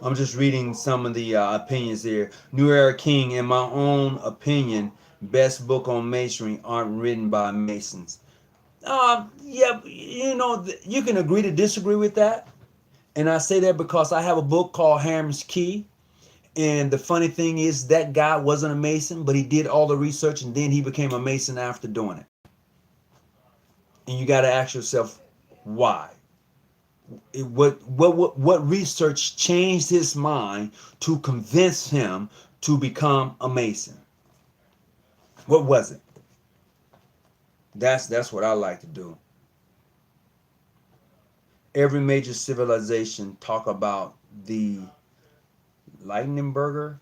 S1: I'm just reading some of the opinions here. New Era King, in my own opinion, best book on masonry aren't written by Masons. Yeah, you can agree to disagree with that. And I say that because I have a book called Hammer's Key. And the funny thing is that guy wasn't a Mason, but he did all the research and then he became a Mason after doing it. And you got to ask yourself why. What research changed his mind to convince him to become a Mason? What was it? That's what I like to do. Every major civilization talk about the lightning burger.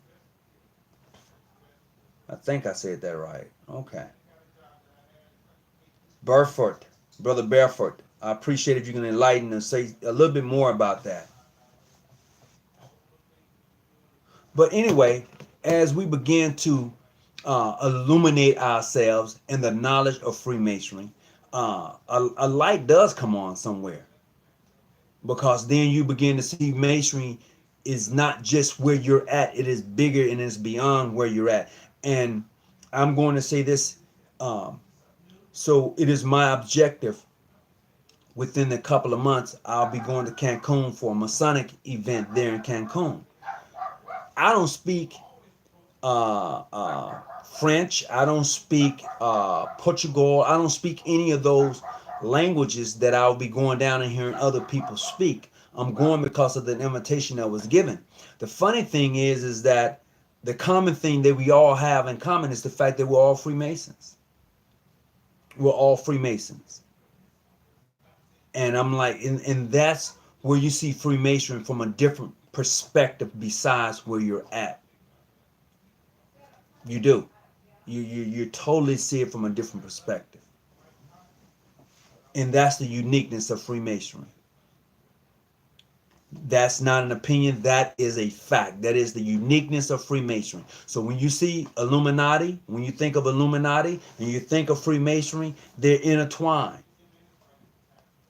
S1: I think I said that right. Okay. Burford, Brother Barefoot. I appreciate if you can enlighten and say a little bit more about that. But anyway, as we begin to illuminate ourselves in the knowledge of Freemasonry, a light does come on somewhere, because then you begin to see Masonry is not just where you're at; it is bigger and it's beyond where you're at. And I'm going to say this. So it is my objective within a couple of months. I'll be going to Cancun for a Masonic event there in Cancun. I don't speak French. I don't speak Portugal. I don't speak any of those languages that I'll be going down and hearing other people speak. I'm going because of the invitation that was given. The funny thing is that the common thing that we all have in common is the fact that we're all Freemasons. We're all Freemasons. And I'm like, and that's where you see Freemasonry from a different perspective besides where you're at. You do. You totally see it from a different perspective. And that's the uniqueness of Freemasonry. That's not an opinion. That is a fact. That is the uniqueness of Freemasonry. So when you see Illuminati, when you think of Illuminati and you think of Freemasonry, they're intertwined.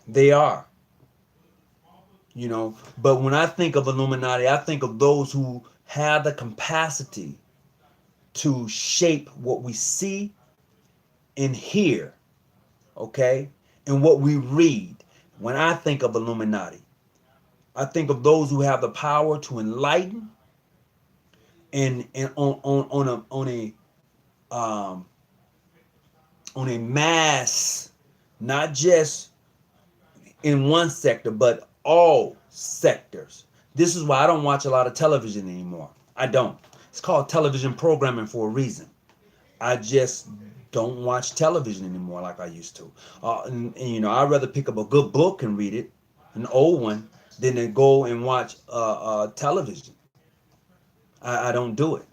S1: They are. You know, but when I think of Illuminati, I think of those who have the capacity to shape what we see and hear, okay, and what we read. When I think of Illuminati, I think of those who have the power to enlighten and on a mass, not just in one sector, but all sectors. This is why I don't watch a lot of television anymore. I don't. It's called television programming for a reason. I just don't watch television anymore like I used to. And you know, I'd rather pick up a good book and read it, an old one, than to go and watch television. I don't do it,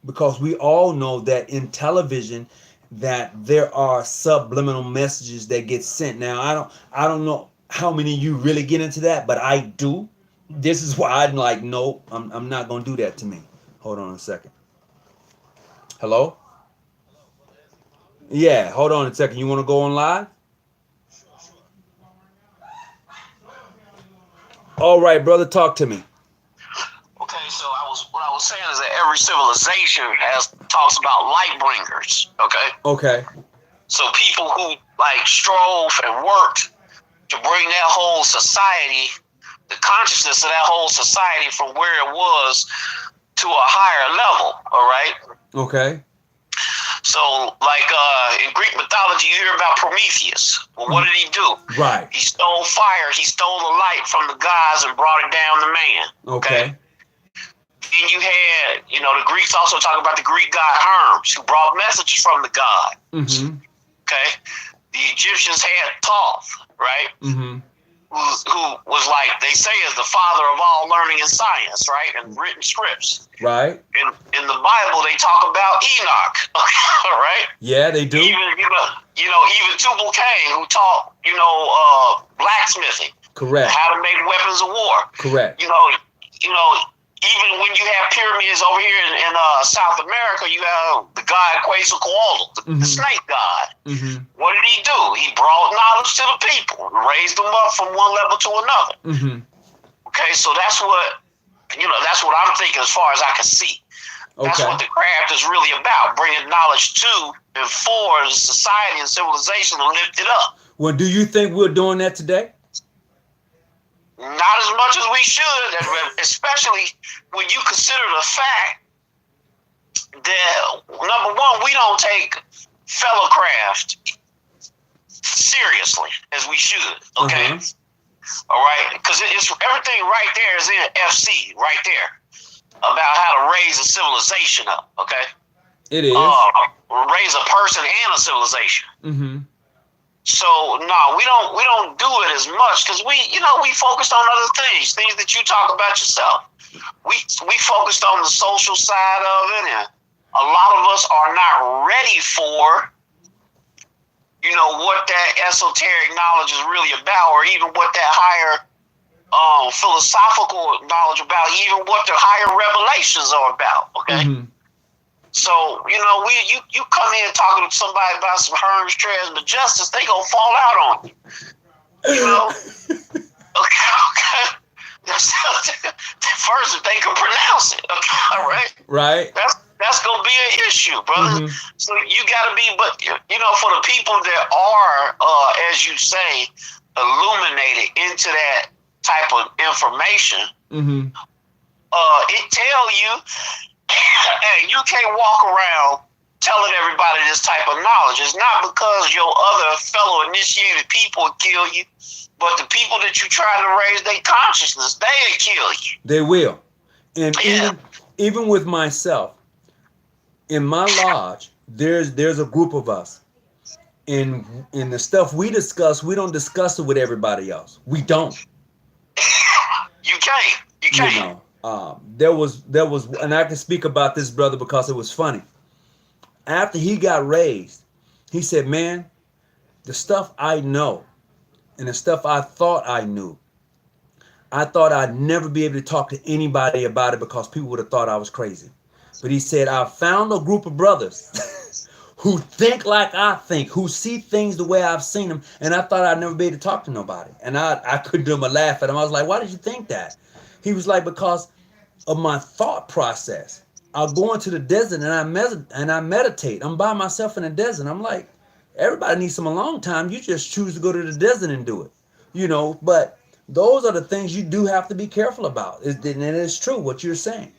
S1: because we all know that in television that there are subliminal messages that get sent. Now I don't know how many of you really get into that, but I do. This is why I'm like, no, I'm not gonna do that to me. Hold on a second. Hello? Yeah, hold on a second. You want to go on live? All right, brother, talk to me.
S2: Okay, so what I was saying is that every civilization talks about light bringers. Okay.
S1: Okay.
S2: So people who like strove and worked to bring that whole society, the consciousness of that whole society from where it was to a higher level. All right.
S1: Okay.
S2: So, like in Greek mythology, you hear about Prometheus. Well, what did he do?
S1: Right.
S2: He stole fire. He stole the light from the gods and brought it down to man.
S1: Okay.
S2: Then you had, you know, the Greeks also talk about the Greek god Hermes, who brought messages from the god.
S1: Mm-hmm.
S2: Okay. The Egyptians had Thoth, right?
S1: Mm-hmm.
S2: Who was like, they say is the father of all learning and science, right? And written scripts.
S1: Right.
S2: In the Bible, they talk about Enoch, right?
S1: Yeah, they do.
S2: Even Tubal-Cain, who taught, blacksmithing.
S1: Correct.
S2: How to make weapons of war.
S1: Correct.
S2: Even when you have pyramids over here in South America, you have the god Quetzalcoatl, the snake god. Mm-hmm. What did he do? He brought knowledge to the people, raised them up from one level to another. Mm-hmm. Okay, so that's what I'm thinking as far as I can see. Okay. That's what the craft is really about, bringing knowledge to and for the society and civilization to lift it up.
S1: Well, do you think we're doing that today?
S2: Not as much as we should, especially when you consider the fact that, number one, we don't take fellow craft seriously as we should. Okay. All right, because it's everything right there is in FC right there about how to raise a civilization up. Okay.
S1: It is.
S2: Raise a person and a civilization. So no, we don't do it as much because we focused on other things that you talk about yourself. We focused on the social side of it, and a lot of us are not ready for what that esoteric knowledge is really about, or even what that higher philosophical knowledge about, even what the higher revelations are about. Okay. So, you come in talking to somebody about some Hermes Trismegistus, they gonna fall out on you. Okay. First, if they can pronounce it. Okay, all right.
S1: Right.
S2: That's gonna be an issue, brother. So you gotta be, but for the people that are, as you say, illuminated into that type of information, it tell you. Hey, you can't walk around telling everybody this type of knowledge. It's not because your other fellow initiated people will kill you, but the people that you're trying to raise their consciousness, they'll kill you.
S1: They will. And even with myself, in my lodge, there's a group of us. In the stuff we discuss, we don't discuss it with everybody else. We don't.
S2: You can't.
S1: There was, and I can speak about this brother because it was funny. After he got raised, he said, man, the stuff I know and the stuff I thought I knew, I thought I'd never be able to talk to anybody about it because people would have thought I was crazy. But he said, I found a group of brothers who think like I think, who see things the way I've seen them, and I thought I'd never be able to talk to nobody. And I couldn't do but laugh at him. I was like, why did you think that? He was like, because of my thought process. I'll go into the desert and I meditate. I'm by myself in the desert. I'm like, everybody needs some alone time. You just choose to go to the desert and do it, but those are the things you do have to be careful about. And it's true what you're saying.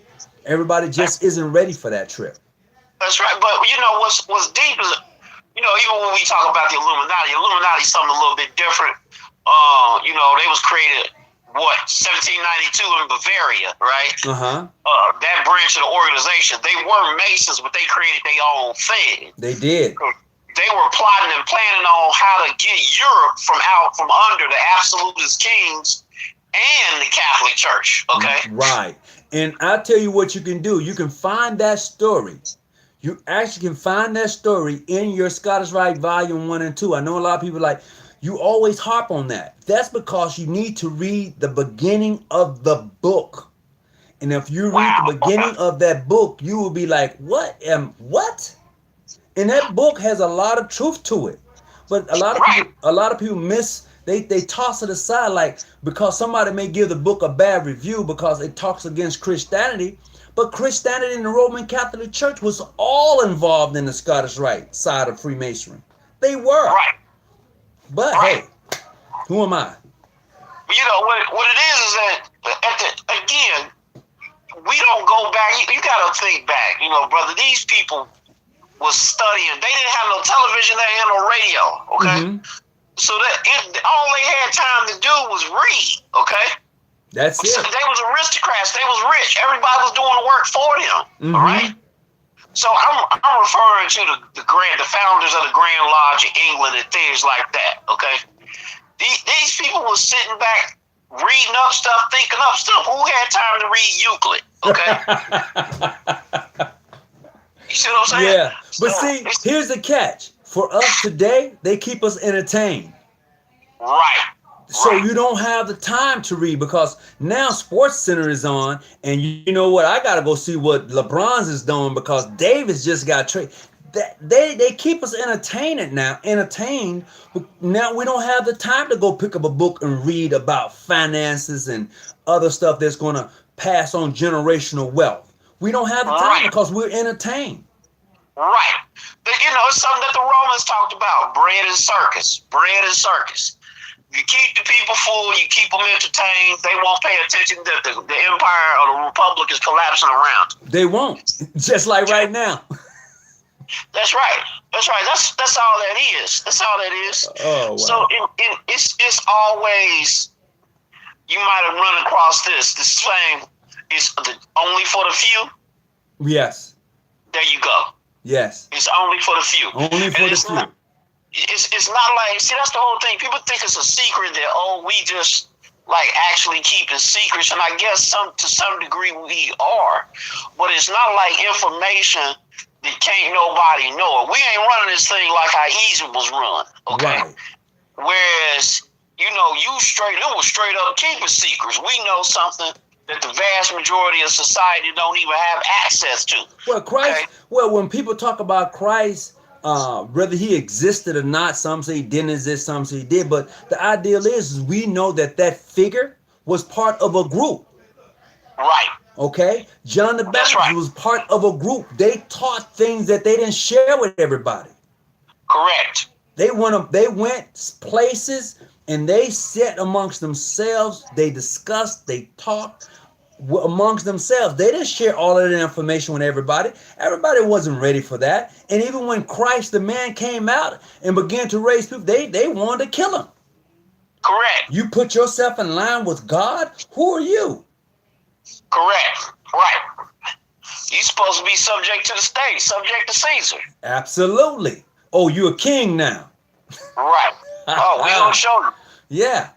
S1: Everybody just isn't ready for that trip.
S2: That's right. But what's deep is, even when we talk about the Illuminati is something a little bit different. They was created 1792 in Bavaria, right? That branch of the organization, they were Masons, but they created their own thing.
S1: They did.
S2: They were plotting and planning on how to get Europe from under the absolutist kings and the Catholic Church. Okay.
S1: Right. And I'll tell you what you can do. You can find that story. You actually can find that story in your Scottish Rite Volume 1 and 2. I know a lot of people you always harp on that. That's because you need to read the beginning of the book. And if you read the beginning of that book, you will be like, what? And that book has a lot of truth to it. But a lot of people they toss it aside, because somebody may give the book a bad review because it talks against Christianity. But Christianity and the Roman Catholic Church was all involved in the Scottish Rite side of Freemasonry. They were.
S2: Right.
S1: But hey, who am I?
S2: What it is that again, we don't go back. You got to think back, brother. These people was studying. They didn't have no television. They didn't have no radio. Okay, so all they had time to do was read. Okay,
S1: that's it.
S2: So they was aristocrats. They was rich. Everybody was doing the work for them. All right. So I'm referring to the founders of the Grand Lodge in England and things like that. Okay, these people were sitting back, reading up stuff, thinking up stuff. Who had time to read Euclid? Okay, you see what I'm saying?
S1: Yeah, but see, here's the catch. For us today, they keep us entertained.
S2: Right.
S1: So you don't have the time to read because now Sports Center is on, and you know what? I gotta go see what LeBron's is doing because Davis just got traded. They keep us entertained now. Now we don't have the time to go pick up a book and read about finances and other stuff that's gonna pass on generational wealth. We don't have the time because we're entertained.
S2: Right. It's something that the Romans talked about. Bread and circus. You keep the people full, you keep them entertained, they won't pay attention that the empire or the republic is collapsing around.
S1: They won't. Just like right now.
S2: That's right. That's right. That's all that is. That's all that is.
S1: Oh, wow.
S2: So it's always, you might have run across this. The slang is only for the few.
S1: Yes.
S2: There you go.
S1: Yes.
S2: It's only for the few.
S1: Only for the few.
S2: It's not like, see, that's the whole thing. People think it's a secret that, oh, we just like actually keeping secrets, and I guess to some degree we are, but it's not like information that can't nobody know it. We ain't running this thing like how Egypt was run, okay?
S1: Right.
S2: Whereas, you know, it was straight up keeping secrets. We know something that the vast majority of society don't even have access to.
S1: Well, Christ,
S2: okay?
S1: Well, when people talk about Christ, whether he existed or not, some say he didn't exist, some say he did, but the ideal is we know that figure was part of a group.
S2: Right.
S1: Okay? John the Baptist was part of a group. They taught things that they didn't share with everybody.
S2: Correct.
S1: They went places and they sat amongst themselves. They discussed, they talked amongst themselves. They didn't share all of the information with everybody. Everybody wasn't ready for that. And even when Christ, the man, came out and began to raise people, they wanted to kill him.
S2: Correct.
S1: You put yourself in line with God? Who are you?
S2: Correct. Right. You're supposed to be subject to the state, subject to Caesar.
S1: Absolutely. Oh, you're a king now.
S2: Right. Oh, we don't show them.
S1: Yeah.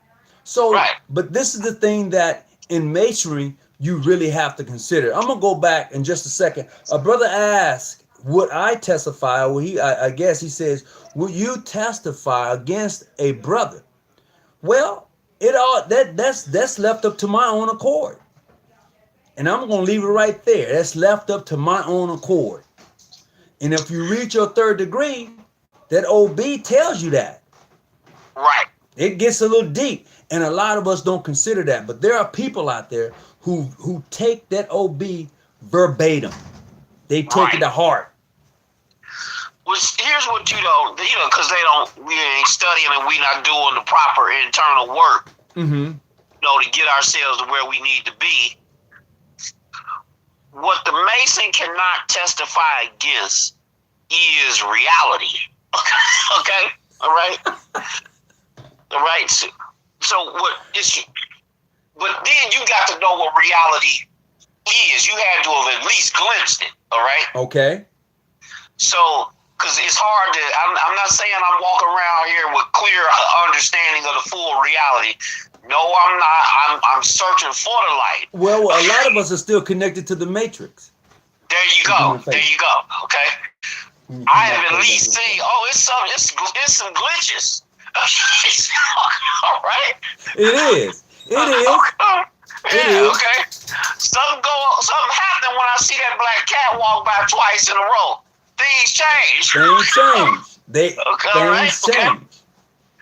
S1: So,
S2: right.
S1: But this is the thing that in Masonry, you really have to consider. I'm going to go back in just a second. A brother asked, would I testify? Well, I guess he says, will you testify against a brother? Well, that's left up to my own accord. And I'm going to leave it right there. That's left up to my own accord. And if you reach your third degree, that OB tells you that.
S2: Right.
S1: It gets a little deep. And a lot of us don't consider that. But there are people out there who take that OB verbatim. They take it to heart.
S2: Well, here's what you don't, because we ain't studying and we not doing the proper internal work, to get ourselves to where we need to be. What the Mason cannot testify against is reality. Okay? All right? All right? So but then you got to know what reality is. You had to have at least glimpsed it. All right?
S1: Okay.
S2: So, because it's hard to, I'm not saying I'm walking around here with clear understanding of the full reality. No, I'm not. I'm searching for the light.
S1: Well, a lot of us are still connected to the matrix.
S2: There you go. There you go. Okay. I have at least seen. Oh, it's some glitches. All right.
S1: It is. It is.
S2: Okay.
S1: It
S2: Yeah.
S1: is.
S2: Okay. Something happened when I see that black cat walk by twice in a row. Things change.
S1: Things change. Things change.
S2: Okay.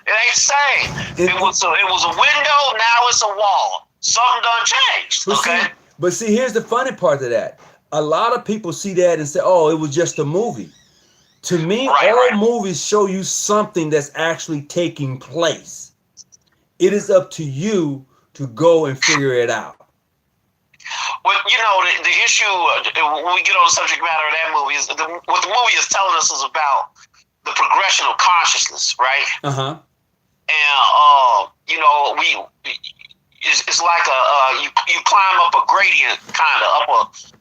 S2: It ain't the same. It was a window, now it's a wall. Something done changed.
S1: But see, here's the funny part of that. A lot of people see that and say, oh, it was just a movie. To me, all movies show you something that's actually taking place. It is up to you to go and figure it out.
S2: Well, the issue, when we get on the subject matter of that movie, is what the movie is telling us is about the progression of consciousness, right?
S1: Uh-huh.
S2: And it's like you climb up a gradient, kind of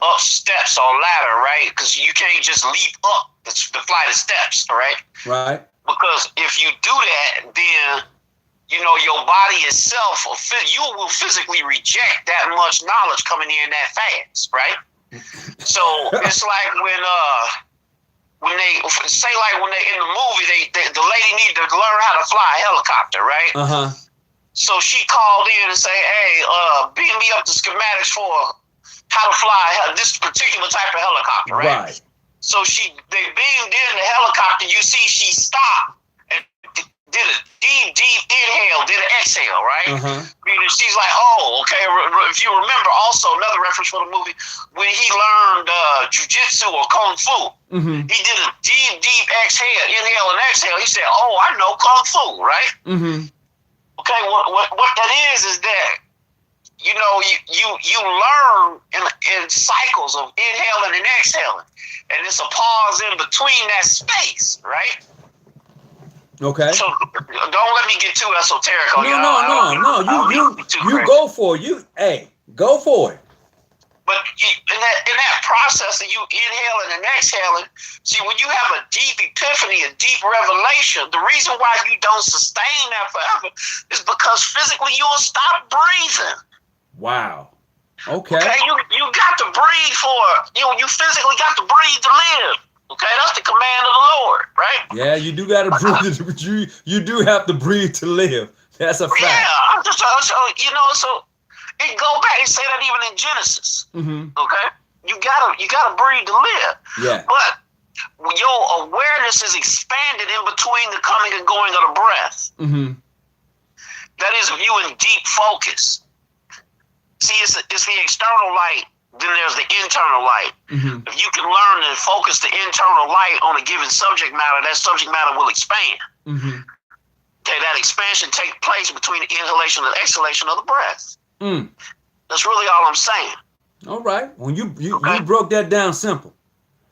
S2: up steps or ladder, right? Because you can't just leap up the flight of steps, right?
S1: Right.
S2: Because if you do that, then your body itself, you will physically reject that much knowledge coming in that fast, right? So it's like when they in the movie, the lady needed to learn how to fly a helicopter, right?
S1: Uh-huh.
S2: So she called in and say, hey, beam me up the schematics for how to fly this particular type of helicopter, right?
S1: Right.
S2: So they beamed in the helicopter. You see, she stopped and did a deep inhale, did an exhale, right?
S1: Uh-huh.
S2: She's like, oh, okay. If you remember, also another reference for the movie, when he learned jujitsu or kung fu, he did a deep inhale and exhale. He said, oh, I know kung fu, right?
S1: Mm-hmm.
S2: Okay, what that is that you know, you learn in cycles of inhaling and exhaling, and it's a pause in between that space, right?
S1: Okay.
S2: So don't let me get too esoteric on you.
S1: No. You go for it. Go for it.
S2: But in that process of you inhaling and exhaling, see, when you have a deep epiphany, a deep revelation, the reason why you don't sustain that forever is because physically you will stop breathing.
S1: Wow. Okay.
S2: You got to breathe you physically got to breathe to live. Okay, that's the command of the Lord, right?
S1: Yeah, you do got to breathe. You do have to breathe to live. That's a fact.
S2: Yeah, I'm just so it go back and say that even in Genesis.
S1: Mm-hmm.
S2: Okay, you gotta breathe to live.
S1: Yeah.
S2: But your awareness is expanded in between the coming and going of the breath.
S1: Mm-hmm.
S2: That is, if you in deep focus. See, it's the external light. Then there's the internal light.
S1: Mm-hmm.
S2: If you can learn and focus the internal light on a given subject matter, that subject matter will expand.
S1: Mm-hmm.
S2: Okay, that expansion takes place between the inhalation and exhalation of the breath.
S1: Mm.
S2: That's really all I'm saying.
S1: All right. When you broke that down simple.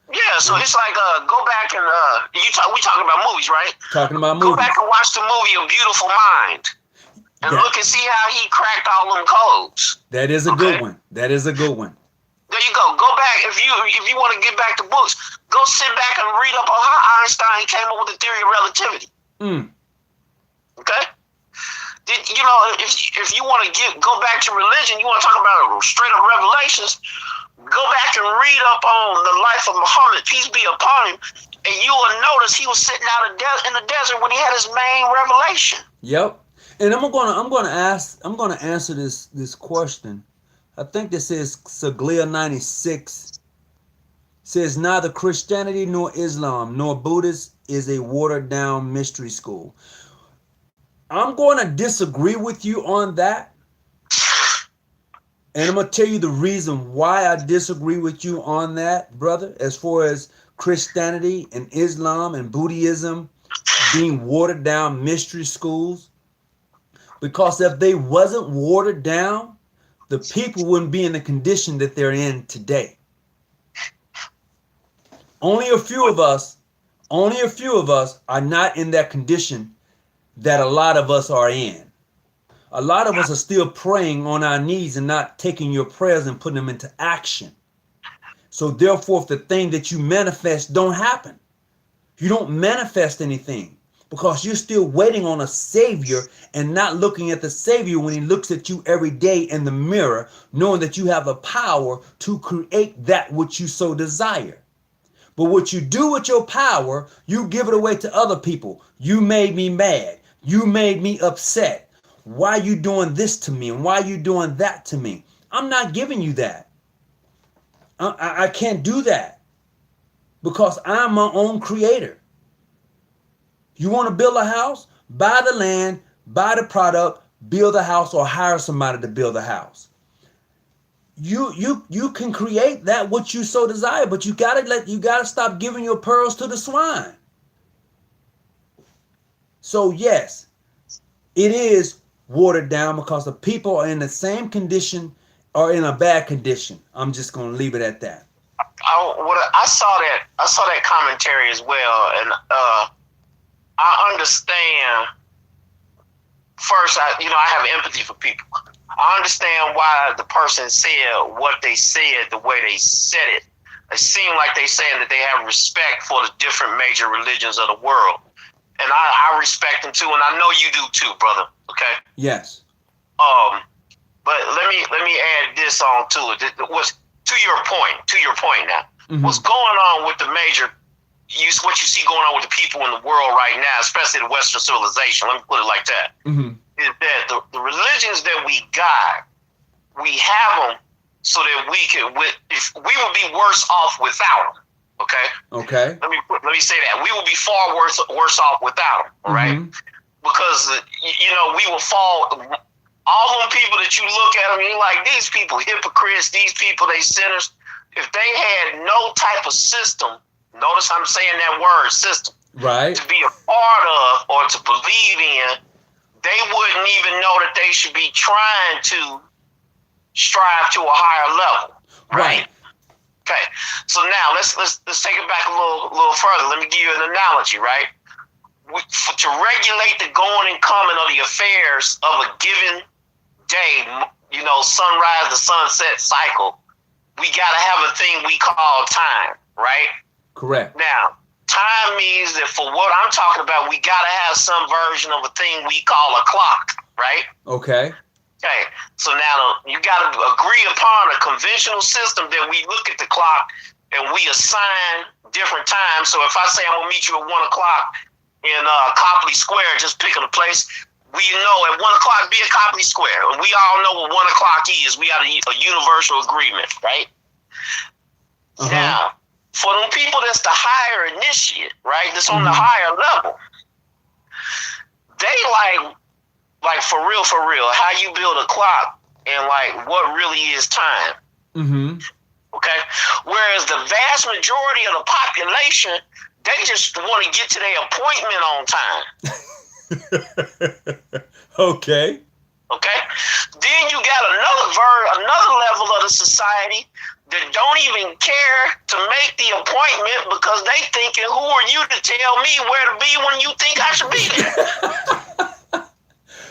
S2: Yeah, so it's like go back and we talking about movies, right?
S1: Talking about movies.
S2: Go back and watch the movie A Beautiful Mind. And look and see how he cracked all them codes.
S1: That is a good one. That is a good one.
S2: There you go. Go back if you want to get back to books. Go sit back and read up on how Einstein came up with the theory of relativity.
S1: Mm.
S2: Okay. If you want to go back to religion, you want to talk about straight up revelations. Go back and read up on the life of Muhammad, peace be upon him, and you will notice he was sitting out in the desert when he had his main revelation.
S1: Yep. And I'm gonna answer this question. I think this is Saglia 96. Says neither Christianity nor Islam nor Buddhism is a watered down mystery school. I'm going to disagree with you on that. And I'm going to tell you the reason why I disagree with you on that, brother, as far as Christianity and Islam and Buddhism being watered down mystery schools. Because if they wasn't watered down, the people wouldn't be in the condition that they're in today. Only a few of us are not in that condition that a lot of us are in. A lot of us are still praying on our knees and not taking your prayers and putting them into action. So therefore, if the thing that you manifest don't happen, you don't manifest anything because you're still waiting on a savior and not looking at the savior when he looks at you every day in the mirror, knowing that you have the power to create that which you so desire. But what you do with your power, you give it away to other people. You made me mad. You made me upset. Why are you doing this to me? And why are you doing that to me? I'm not giving you that. I can't do that because I'm my own creator. You want to build a house? Buy the land, buy the product, build a house, or hire somebody to build a house. You can create that which you so desire, but you gotta stop giving your pearls to the swine. So yes, it is watered down because the people are in the same condition or in a bad condition. I'm just gonna leave it at that.
S2: I saw that commentary as well, and I understand. First, I have empathy for people. I understand why the person said what they said the way they said it. It seemed like they saying that they have respect for the different major religions of the world. And I respect them too, and I know you do too, brother. Okay?
S1: Yes.
S2: But let me add this on to it. To your point now. Mm-hmm. What's going on with the major what you see going on with the people in the world right now, especially the Western civilization, let me put it like that, is that the religions that we got, we have them so that we would be worse off without them. Okay. Let me say that we will be far worse off without them. All right. Because we will fall. All them people that you look at them, you're like, these people hypocrites. These people, they sinners. If they had no type of system. Notice I'm saying that word, system.
S1: Right.
S2: To be a part of or to believe in, they wouldn't even know that they should be trying to strive to a higher level,
S1: Right.
S2: Okay, so now let's take it back a little further. Let me give you an analogy, right? To regulate the going and coming of the affairs of a given day, sunrise to sunset cycle, we gotta have a thing we call time, right?
S1: Correct.
S2: Now, time means that for what I'm talking about, we gotta have some version of a thing we call a clock, right?
S1: Okay.
S2: Okay, so now you got to agree upon a conventional system that we look at the clock and we assign different times. So if I say I'm going to meet you at 1 o'clock in Copley Square, just picking a place, we know at 1 o'clock be at Copley Square. And we all know what 1 o'clock is. We got a universal agreement, right? Now, for them people that's the higher initiate, right, that's on the higher level, they like for real, how you build a clock and like what really is time. Okay. Whereas the vast majority of the population, they just want to get to their appointment on time.
S1: Okay.
S2: Okay. Then you got another level of the society that don't even care to make the appointment because they thinking, who are you to tell me where to be when you think I should be there?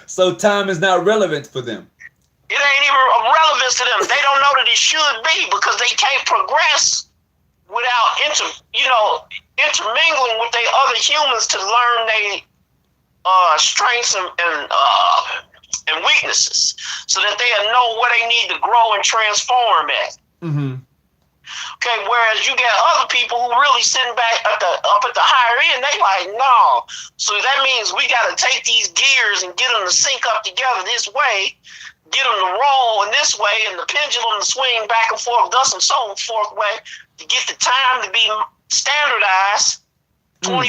S1: So time is not relevant for them.
S2: It ain't even of relevance to them. They don't know that it should be because they can't progress without intermingling with their other humans to learn their strengths and weaknesses, so that they know where they need to grow and transform at. Okay, whereas you got other people who really sitting back up at the higher end, they like, no. So that means we got to take these gears and get them to sync up together this way, get them to roll in this way, and the pendulum to swing back and forth, thus and so forth way, to get the time to be standardized 24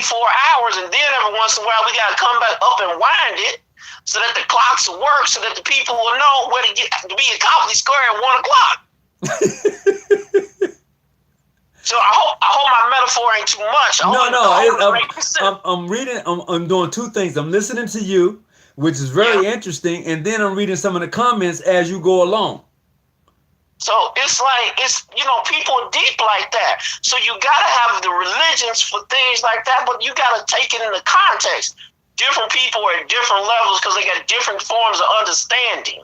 S2: hours. And then every once in a while, we got to come back up and wind it so that the clocks will work, so that the people will know where to be at Copley Square at 1 o'clock. So I hope my metaphor ain't too much.
S1: I'm reading. I'm doing two things. I'm listening to you, which is very interesting, and then I'm reading some of the comments as you go along.
S2: So it's like people are deep like that. So you gotta have the religions for things like that, but you gotta take it in the context. Different people are at different levels because they got different forms of understanding.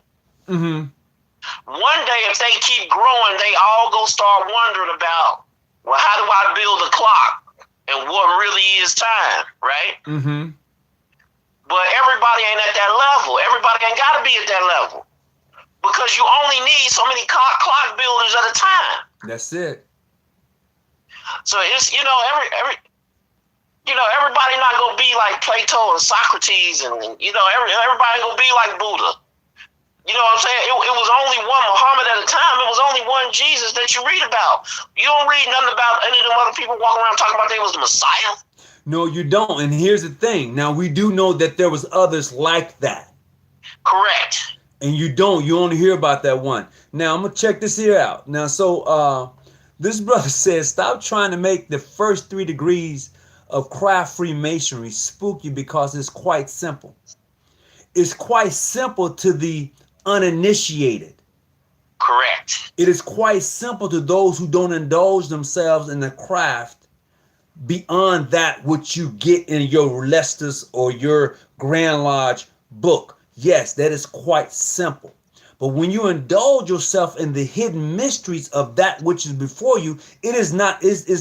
S2: One day, if they keep growing, they all go start wondering about, well, how do I build a clock and what really is time, right? But everybody ain't at that level. Everybody ain't got to be at that level because you only need so many clock builders at a time.
S1: That's it.
S2: So it's everybody not gonna be like Plato and Socrates, and everybody gonna be like Buddha. You know what I'm saying? It was only one Muhammad at a time. It was only one Jesus that you read about. You don't read nothing about any of them other people walking around talking about they was the Messiah.
S1: No, you don't. And here's the thing. Now, we do know that there was others like that.
S2: Correct.
S1: And you only hear about that one. Now, I'm going to check this here out. Now, so this brother says, stop trying to make the first 3 degrees of craft Freemasonry spooky because it's quite simple. It's quite simple to the uninitiated.
S2: Correct.
S1: It is quite simple to those who don't indulge themselves in the craft beyond that which you get in your Leicester's or your Grand Lodge book. Yes, that is quite simple. But when you indulge yourself in the hidden mysteries of that which is before you, it is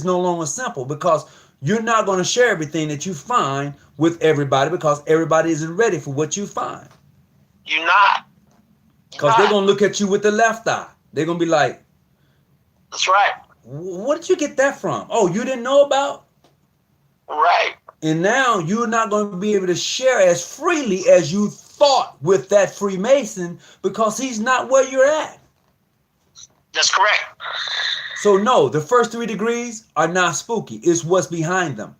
S1: no longer simple, because you're not going to share everything that you find with everybody, because everybody isn't ready for what you find.
S2: You're not.
S1: Because they're going to look at you with the left eye. They're going to be like,
S2: that's right.
S1: What did you get that from? Oh, you didn't know about?
S2: Right.
S1: And now you're not going to be able to share as freely as you thought with that Freemason, because he's not where you're at.
S2: That's correct.
S1: So no, the first 3 degrees are not spooky. It's what's behind them.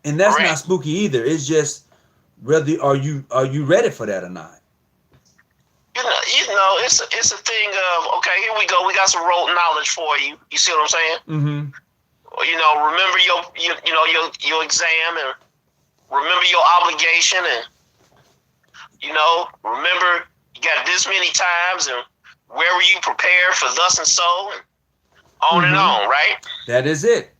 S1: And that's
S2: correct.
S1: Not spooky either. It's just whether are you ready for that or not?
S2: It's a thing of, okay, here we go. We got some rote knowledge for you. You see what I'm saying?
S1: Mm-hmm.
S2: Remember your exam, and remember your obligation, and remember you got this many times, and where were you prepared for thus and so, and on and on, right?
S1: That is it.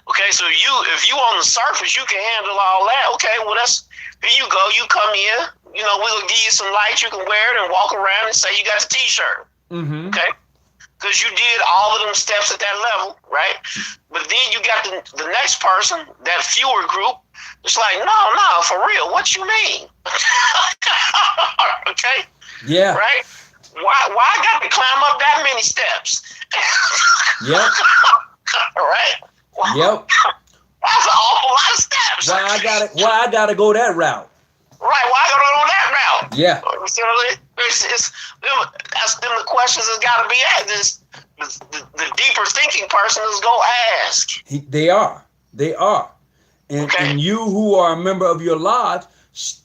S2: Okay, so if you on the surface, you can handle all that. Okay, well, here you go. You come here, we'll give you some lights. You can wear it and walk around and say you got the t-shirt. Okay, because you did all of them steps at that level, right? But then you got the next person, that fewer group. It's like, no, for real. What you mean? Okay.
S1: Yeah.
S2: Right. Why I got to climb up that many steps?
S1: Yep.
S2: Right.
S1: Yep.
S2: That's an awful lot of steps.
S1: Why I gotta go that route?
S2: Right. Why I gotta go that route?
S1: Yeah.
S2: That's them the questions that's got to be asked. The deeper thinking person is go ask.
S1: They are. And you who are a member of your lodge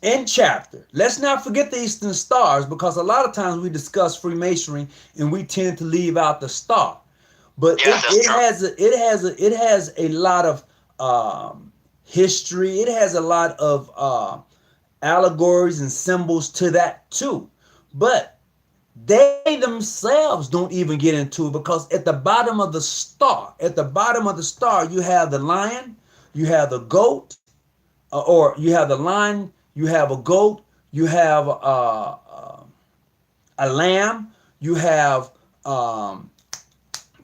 S1: in chapter, let's not forget the Eastern Stars, because a lot of times we discuss Freemasonry and we tend to leave out the star. But it has a lot of history. It has a lot of allegories and symbols to that too. But they themselves don't even get into it, because at the bottom of the star, you have the lion, you have the goat, or you have the lion, you have a goat, you have a lamb, you have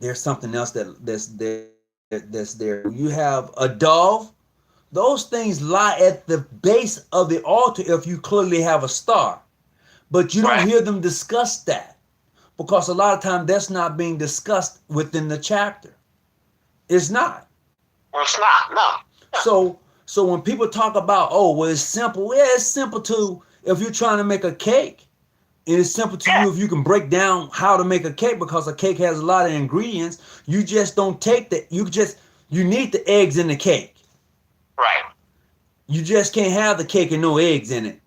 S1: there's something else that's there. You have a dove. Those things lie at the base of the altar if you clearly have a star. But you don't hear them discuss that, because a lot of times that's not being discussed within the chapter. It's not.
S2: Well, it's not, no.
S1: So when people talk about, it's simple. Yeah, it's simple too if you're trying to make a cake. And it's simple to you if you can break down how to make a cake, because a cake has a lot of ingredients. You just don't take that. You need the eggs in the cake.
S2: Right.
S1: You just can't have the cake and no eggs in it.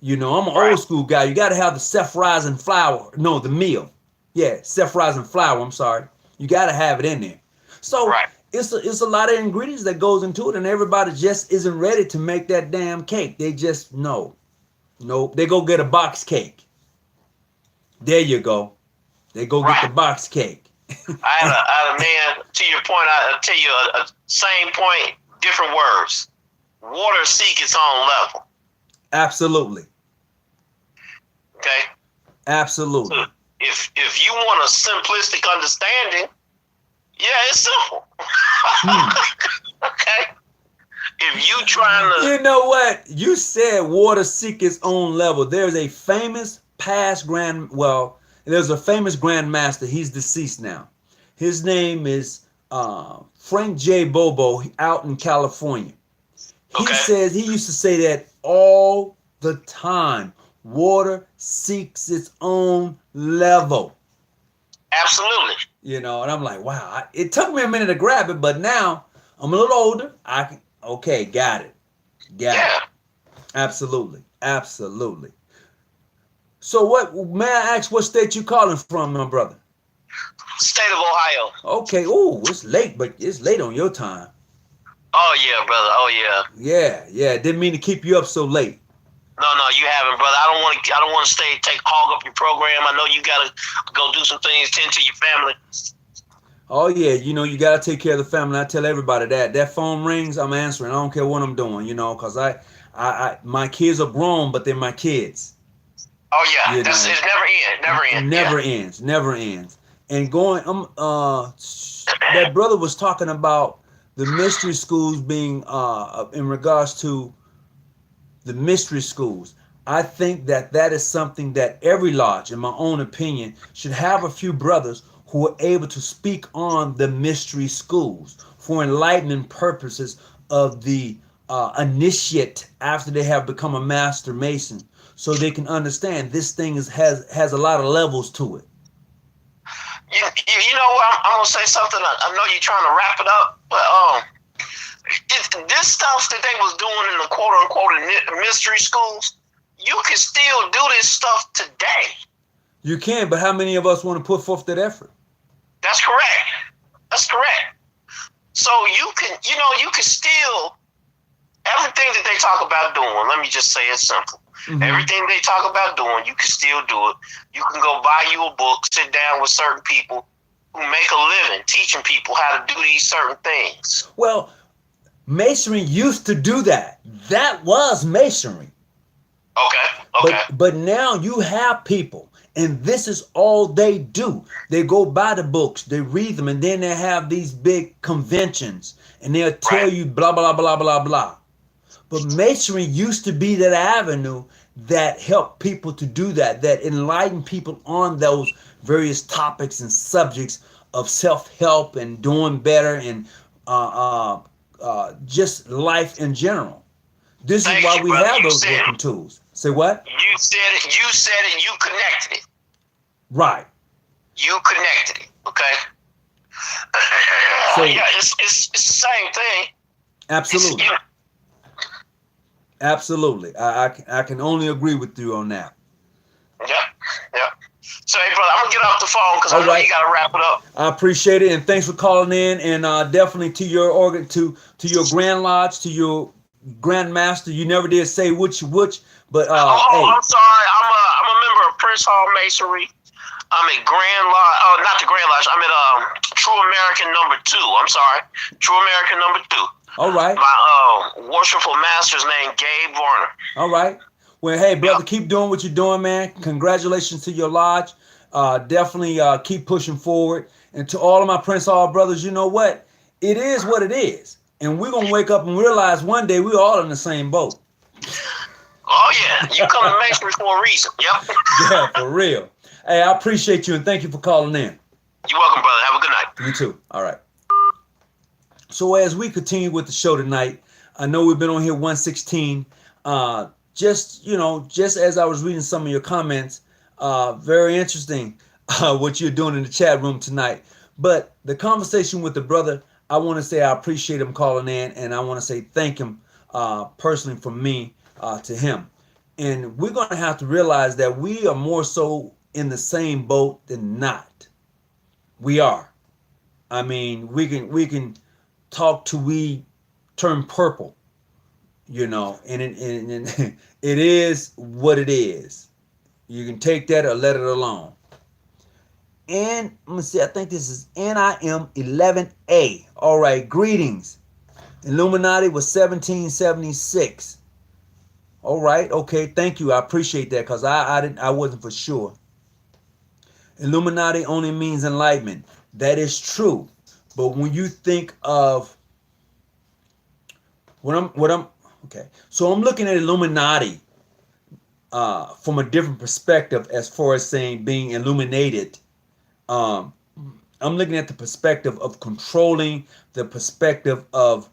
S1: I'm an old school guy. You got to have the self-rising flour. No, the meal. Yeah, self-rising flour. I'm sorry. You got to have it in there. So it's a lot of ingredients that goes into it, and everybody just isn't ready to make that damn cake. They just no. They go get a box cake. There you go. They go get the box cake.
S2: I had a man, to your point, I'll tell you a same point, different words. Water seek its own level.
S1: Absolutely.
S2: Okay?
S1: Absolutely.
S2: So if you want a simplistic understanding, it's simple. Okay? If you trying to...
S1: You know what? You said water seek its own level. There's a famous there's a famous grandmaster. He's deceased now. His name is Frank J. Bobo, out in California. He says, he used to say that all the time. Water seeks its own level.
S2: Absolutely.
S1: And I'm like, wow. It took me a minute to grab it, but now I'm a little older. Got it. Got it. Absolutely. So may I ask what state you calling from, my brother?
S2: State of Ohio.
S1: Okay. Oh, it's late, but it's late on your time.
S2: Oh yeah, brother. Oh yeah.
S1: Yeah. Didn't mean to keep you up so late.
S2: No, you haven't, brother. I don't want to hog up your program. I know you gotta go do some things, tend to your family.
S1: Oh yeah, you gotta take care of the family. I tell everybody that phone rings, I'm answering. I don't care what I'm doing, because I my kids are grown, but they're my kids.
S2: Oh yeah, it never
S1: ends. And that brother was talking about the mystery schools being in regards to the mystery schools. I think that is something that every lodge, in my own opinion, should have a few brothers who are able to speak on the mystery schools for enlightenment purposes of the initiate after they have become a master mason, so they can understand this thing has a lot of levels to it.
S2: You know what? I'm gonna say something. I know you're trying to wrap it up, but this stuff that they was doing in the quote unquote mystery schools, you can still do this stuff today.
S1: You can, but how many of us want to put forth that effort?
S2: That's correct. So you can still, everything that they talk about doing, let me just say it's simple. Everything they talk about doing, you can still do it. You can go buy you a book, sit down with certain people who make a living teaching people how to do these certain things.
S1: Well, Masonry used to do that. That was Masonry.
S2: Okay.
S1: But now you have people, and this is all they do. They go buy the books, they read them, and then they have these big conventions, and they'll tell you blah, blah, blah, blah, blah. But Masonry used to be that avenue that helped people to do that, that enlightened people on those various topics and subjects of self-help and doing better and just life in general. This is why we have those working tools. Say what?
S2: You said it, you connected it.
S1: Right.
S2: You connected it, okay?
S1: So,
S2: yeah, it's the same thing.
S1: Absolutely. Absolutely. I can only agree with you on that.
S2: Yeah. So, hey, brother, I'm going to get off the phone because I know you got to wrap it up. I
S1: appreciate it, and thanks for calling in, and definitely to your to your Grand Lodge, to your Grandmaster. You never did say which, but hey.
S2: I'm sorry. I'm a member of Prince Hall Masonry. I'm at Grand Lodge. Oh, not the Grand Lodge. I'm at True American number 2. I'm sorry. True American number 2.
S1: All right.
S2: My worshipful master's name, Gabe Warner.
S1: All right. Well, hey, brother, keep doing what you're doing, man. Congratulations to your lodge. Definitely keep pushing forward. And to all of my Prince Hall brothers, you know what? It is what it is. And we're going to wake up and realize one day we're all in the same boat.
S2: Oh, yeah. You come to Masonry for a reason. Yep.
S1: Yeah, for real. Hey, I appreciate you, and thank you for calling in.
S2: You're welcome, brother. Have a good night.
S1: You too. All right. So as we continue with the show tonight, I know we've been on here 116. Just as I was reading some of your comments, very interesting what you're doing in the chat room tonight. But the conversation with the brother, I want to say I appreciate him calling in, and I want to say thank him personally from me to him. And we're going to have to realize that we are more so in the same boat than not. We are. I mean, we can talk till we turn purple, and it is what it is. You can take that or let it alone. And let me see, I think this is NIM 11A. All right, greetings. Illuminati was 1776. All right, okay, thank you. I appreciate that, because I wasn't for sure. Illuminati only means enlightenment. That is true. But when you think of so I'm looking at Illuminati from a different perspective as far as saying being illuminated. I'm looking at the perspective of controlling, the perspective of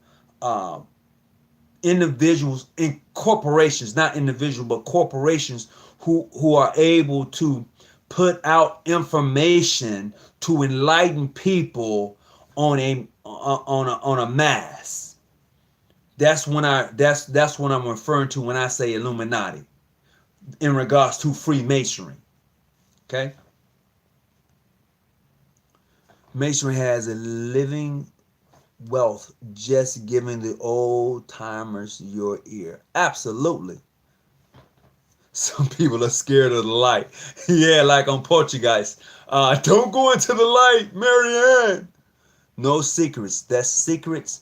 S1: individuals in corporations, not individuals, but corporations who are able to put out information to enlighten people on a mass. That's what I'm referring to when I say Illuminati in regards to Freemasonry. Okay? Masonry has a living wealth just giving the old timers your ear. Absolutely. Some people are scared of the light. Yeah, like on Portuguese. Don't go into the light, Marianne. No secrets. That's secrets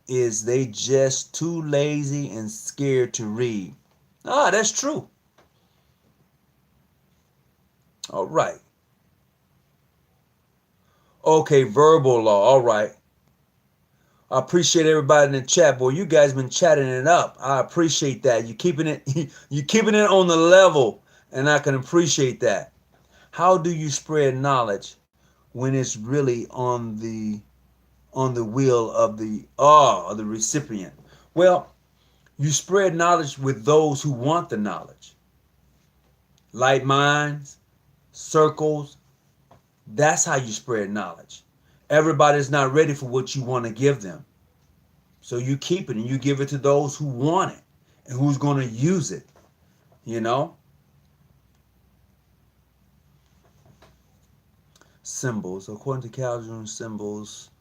S1: is they just too lazy and scared to read. That's true. All right. Okay, verbal law. All right. I appreciate everybody in the chat, boy. You guys been chatting it up. I appreciate that. You're keeping it on the level, and I can appreciate that. How do you spread knowledge when it's really on the wheel of the recipient? Well, you spread knowledge with those who want the knowledge. Light minds, circles. That's how you spread knowledge. Everybody's not ready for what you want to give them. So you keep it and you give it to those who want it and who's going to use it. Symbols. According to Calhoun, symbols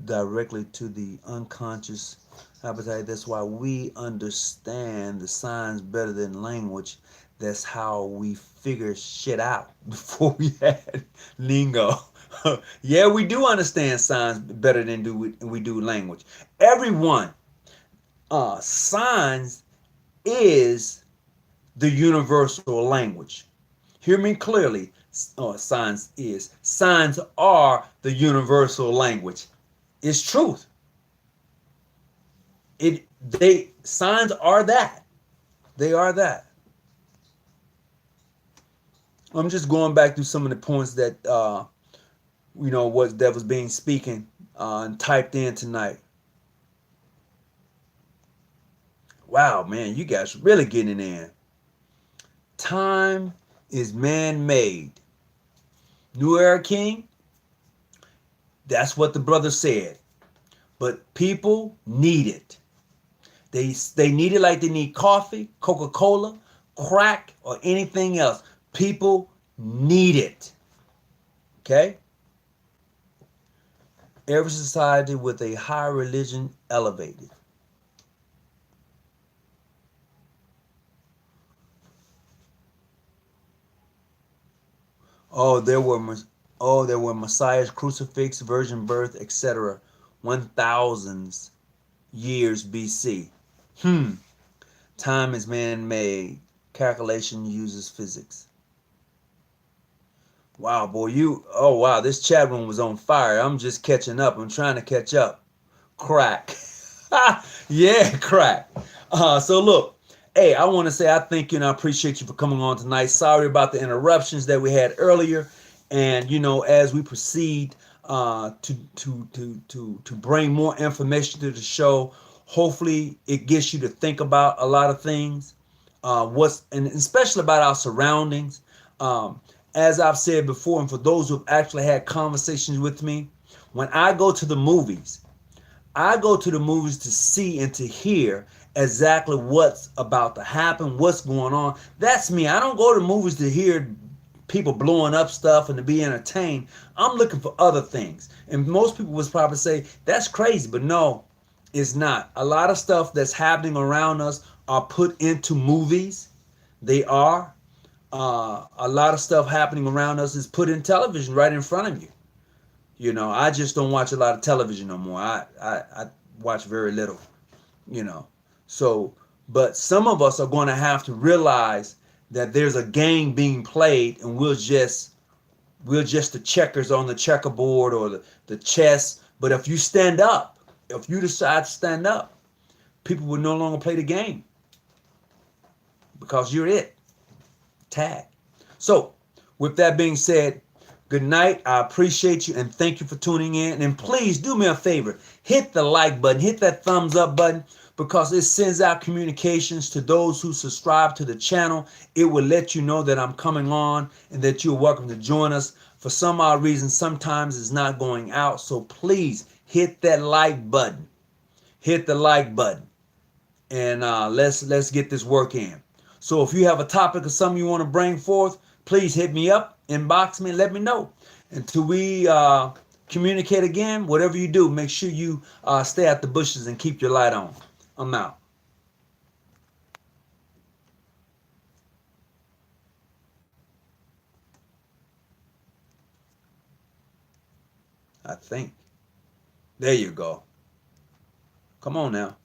S1: directly to the unconscious appetite. That's why we understand the signs better than language. That's how we figure shit out before we had lingo. Yeah, we do understand signs better than we do language. Everyone, signs is the universal language. Hear me clearly. Signs are the universal language. It's truth. Signs are that. They are that. I'm just going back through some of the points that that was being spoken and typed in tonight. Wow, man, you guys really getting it in. Time is man-made. New Era King, that's what the brother said. But people need it. They need it like they need coffee, Coca-Cola, crack, or anything else. People need it. Okay? Every society with a high religion elevated. Oh, there were messiahs, crucifix, virgin birth, etc. 1000s years BC. Time is man-made. Calculation uses physics. Wow, boy, oh wow, this chat room was on fire. I'm just catching up. I'm trying to catch up. Crack. Yeah, crack. So look, hey, I want to say I thank you and I appreciate you for coming on tonight. Sorry about the interruptions that we had earlier. And as we proceed to bring more information to the show, hopefully it gets you to think about a lot of things. And especially about our surroundings. As I've said before, and for those who've actually had conversations with me, when I go to the movies, I go to the movies to see and to hear exactly what's about to happen, what's going on. That's me. I don't go to movies to hear people blowing up stuff and to be entertained. I'm looking for other things. And most people would probably say, that's crazy. But no, it's not. A lot of stuff that's happening around us are put into movies. They are. A lot of stuff happening around us is put in television right in front of you. I just don't watch a lot of television no more. I watch very little, So, but some of us are going to have to realize that there's a game being played, and we're just the checkers on the checkerboard or the chess. But if you stand up, if you decide to stand up, people will no longer play the game because you're it. Tag. So, with that being said, good night. I appreciate you and thank you for tuning in. And please do me a favor. Hit the like button. Hit that thumbs up button because it sends out communications to those who subscribe to the channel. It will let you know that I'm coming on and that you're welcome to join us. For some odd reason, sometimes it's not going out. So please hit that like button. Hit the like button. And let's get this work in. So if you have a topic or something you want to bring forth, please hit me up, inbox me, and let me know. Until we communicate again, whatever you do, make sure you stay out the bushes and keep your light on. I'm out. I think. There you go. Come on now.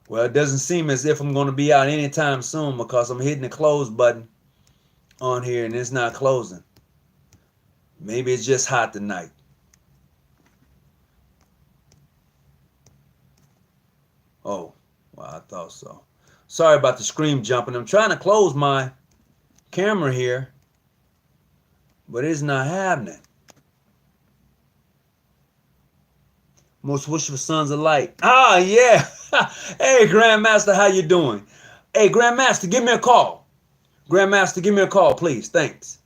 S1: Well, it doesn't seem as if I'm going to be out anytime soon because I'm hitting the close button on here and it's not closing. Maybe it's just hot tonight. Oh, well, I thought so. Sorry about the screen jumping. I'm trying to close my camera here, but it's not happening. Most wishful sons of light. Ah, yeah. Hey, Grandmaster, how you doing? Hey, Grandmaster, give me a call. Grandmaster, give me a call, please. Thanks.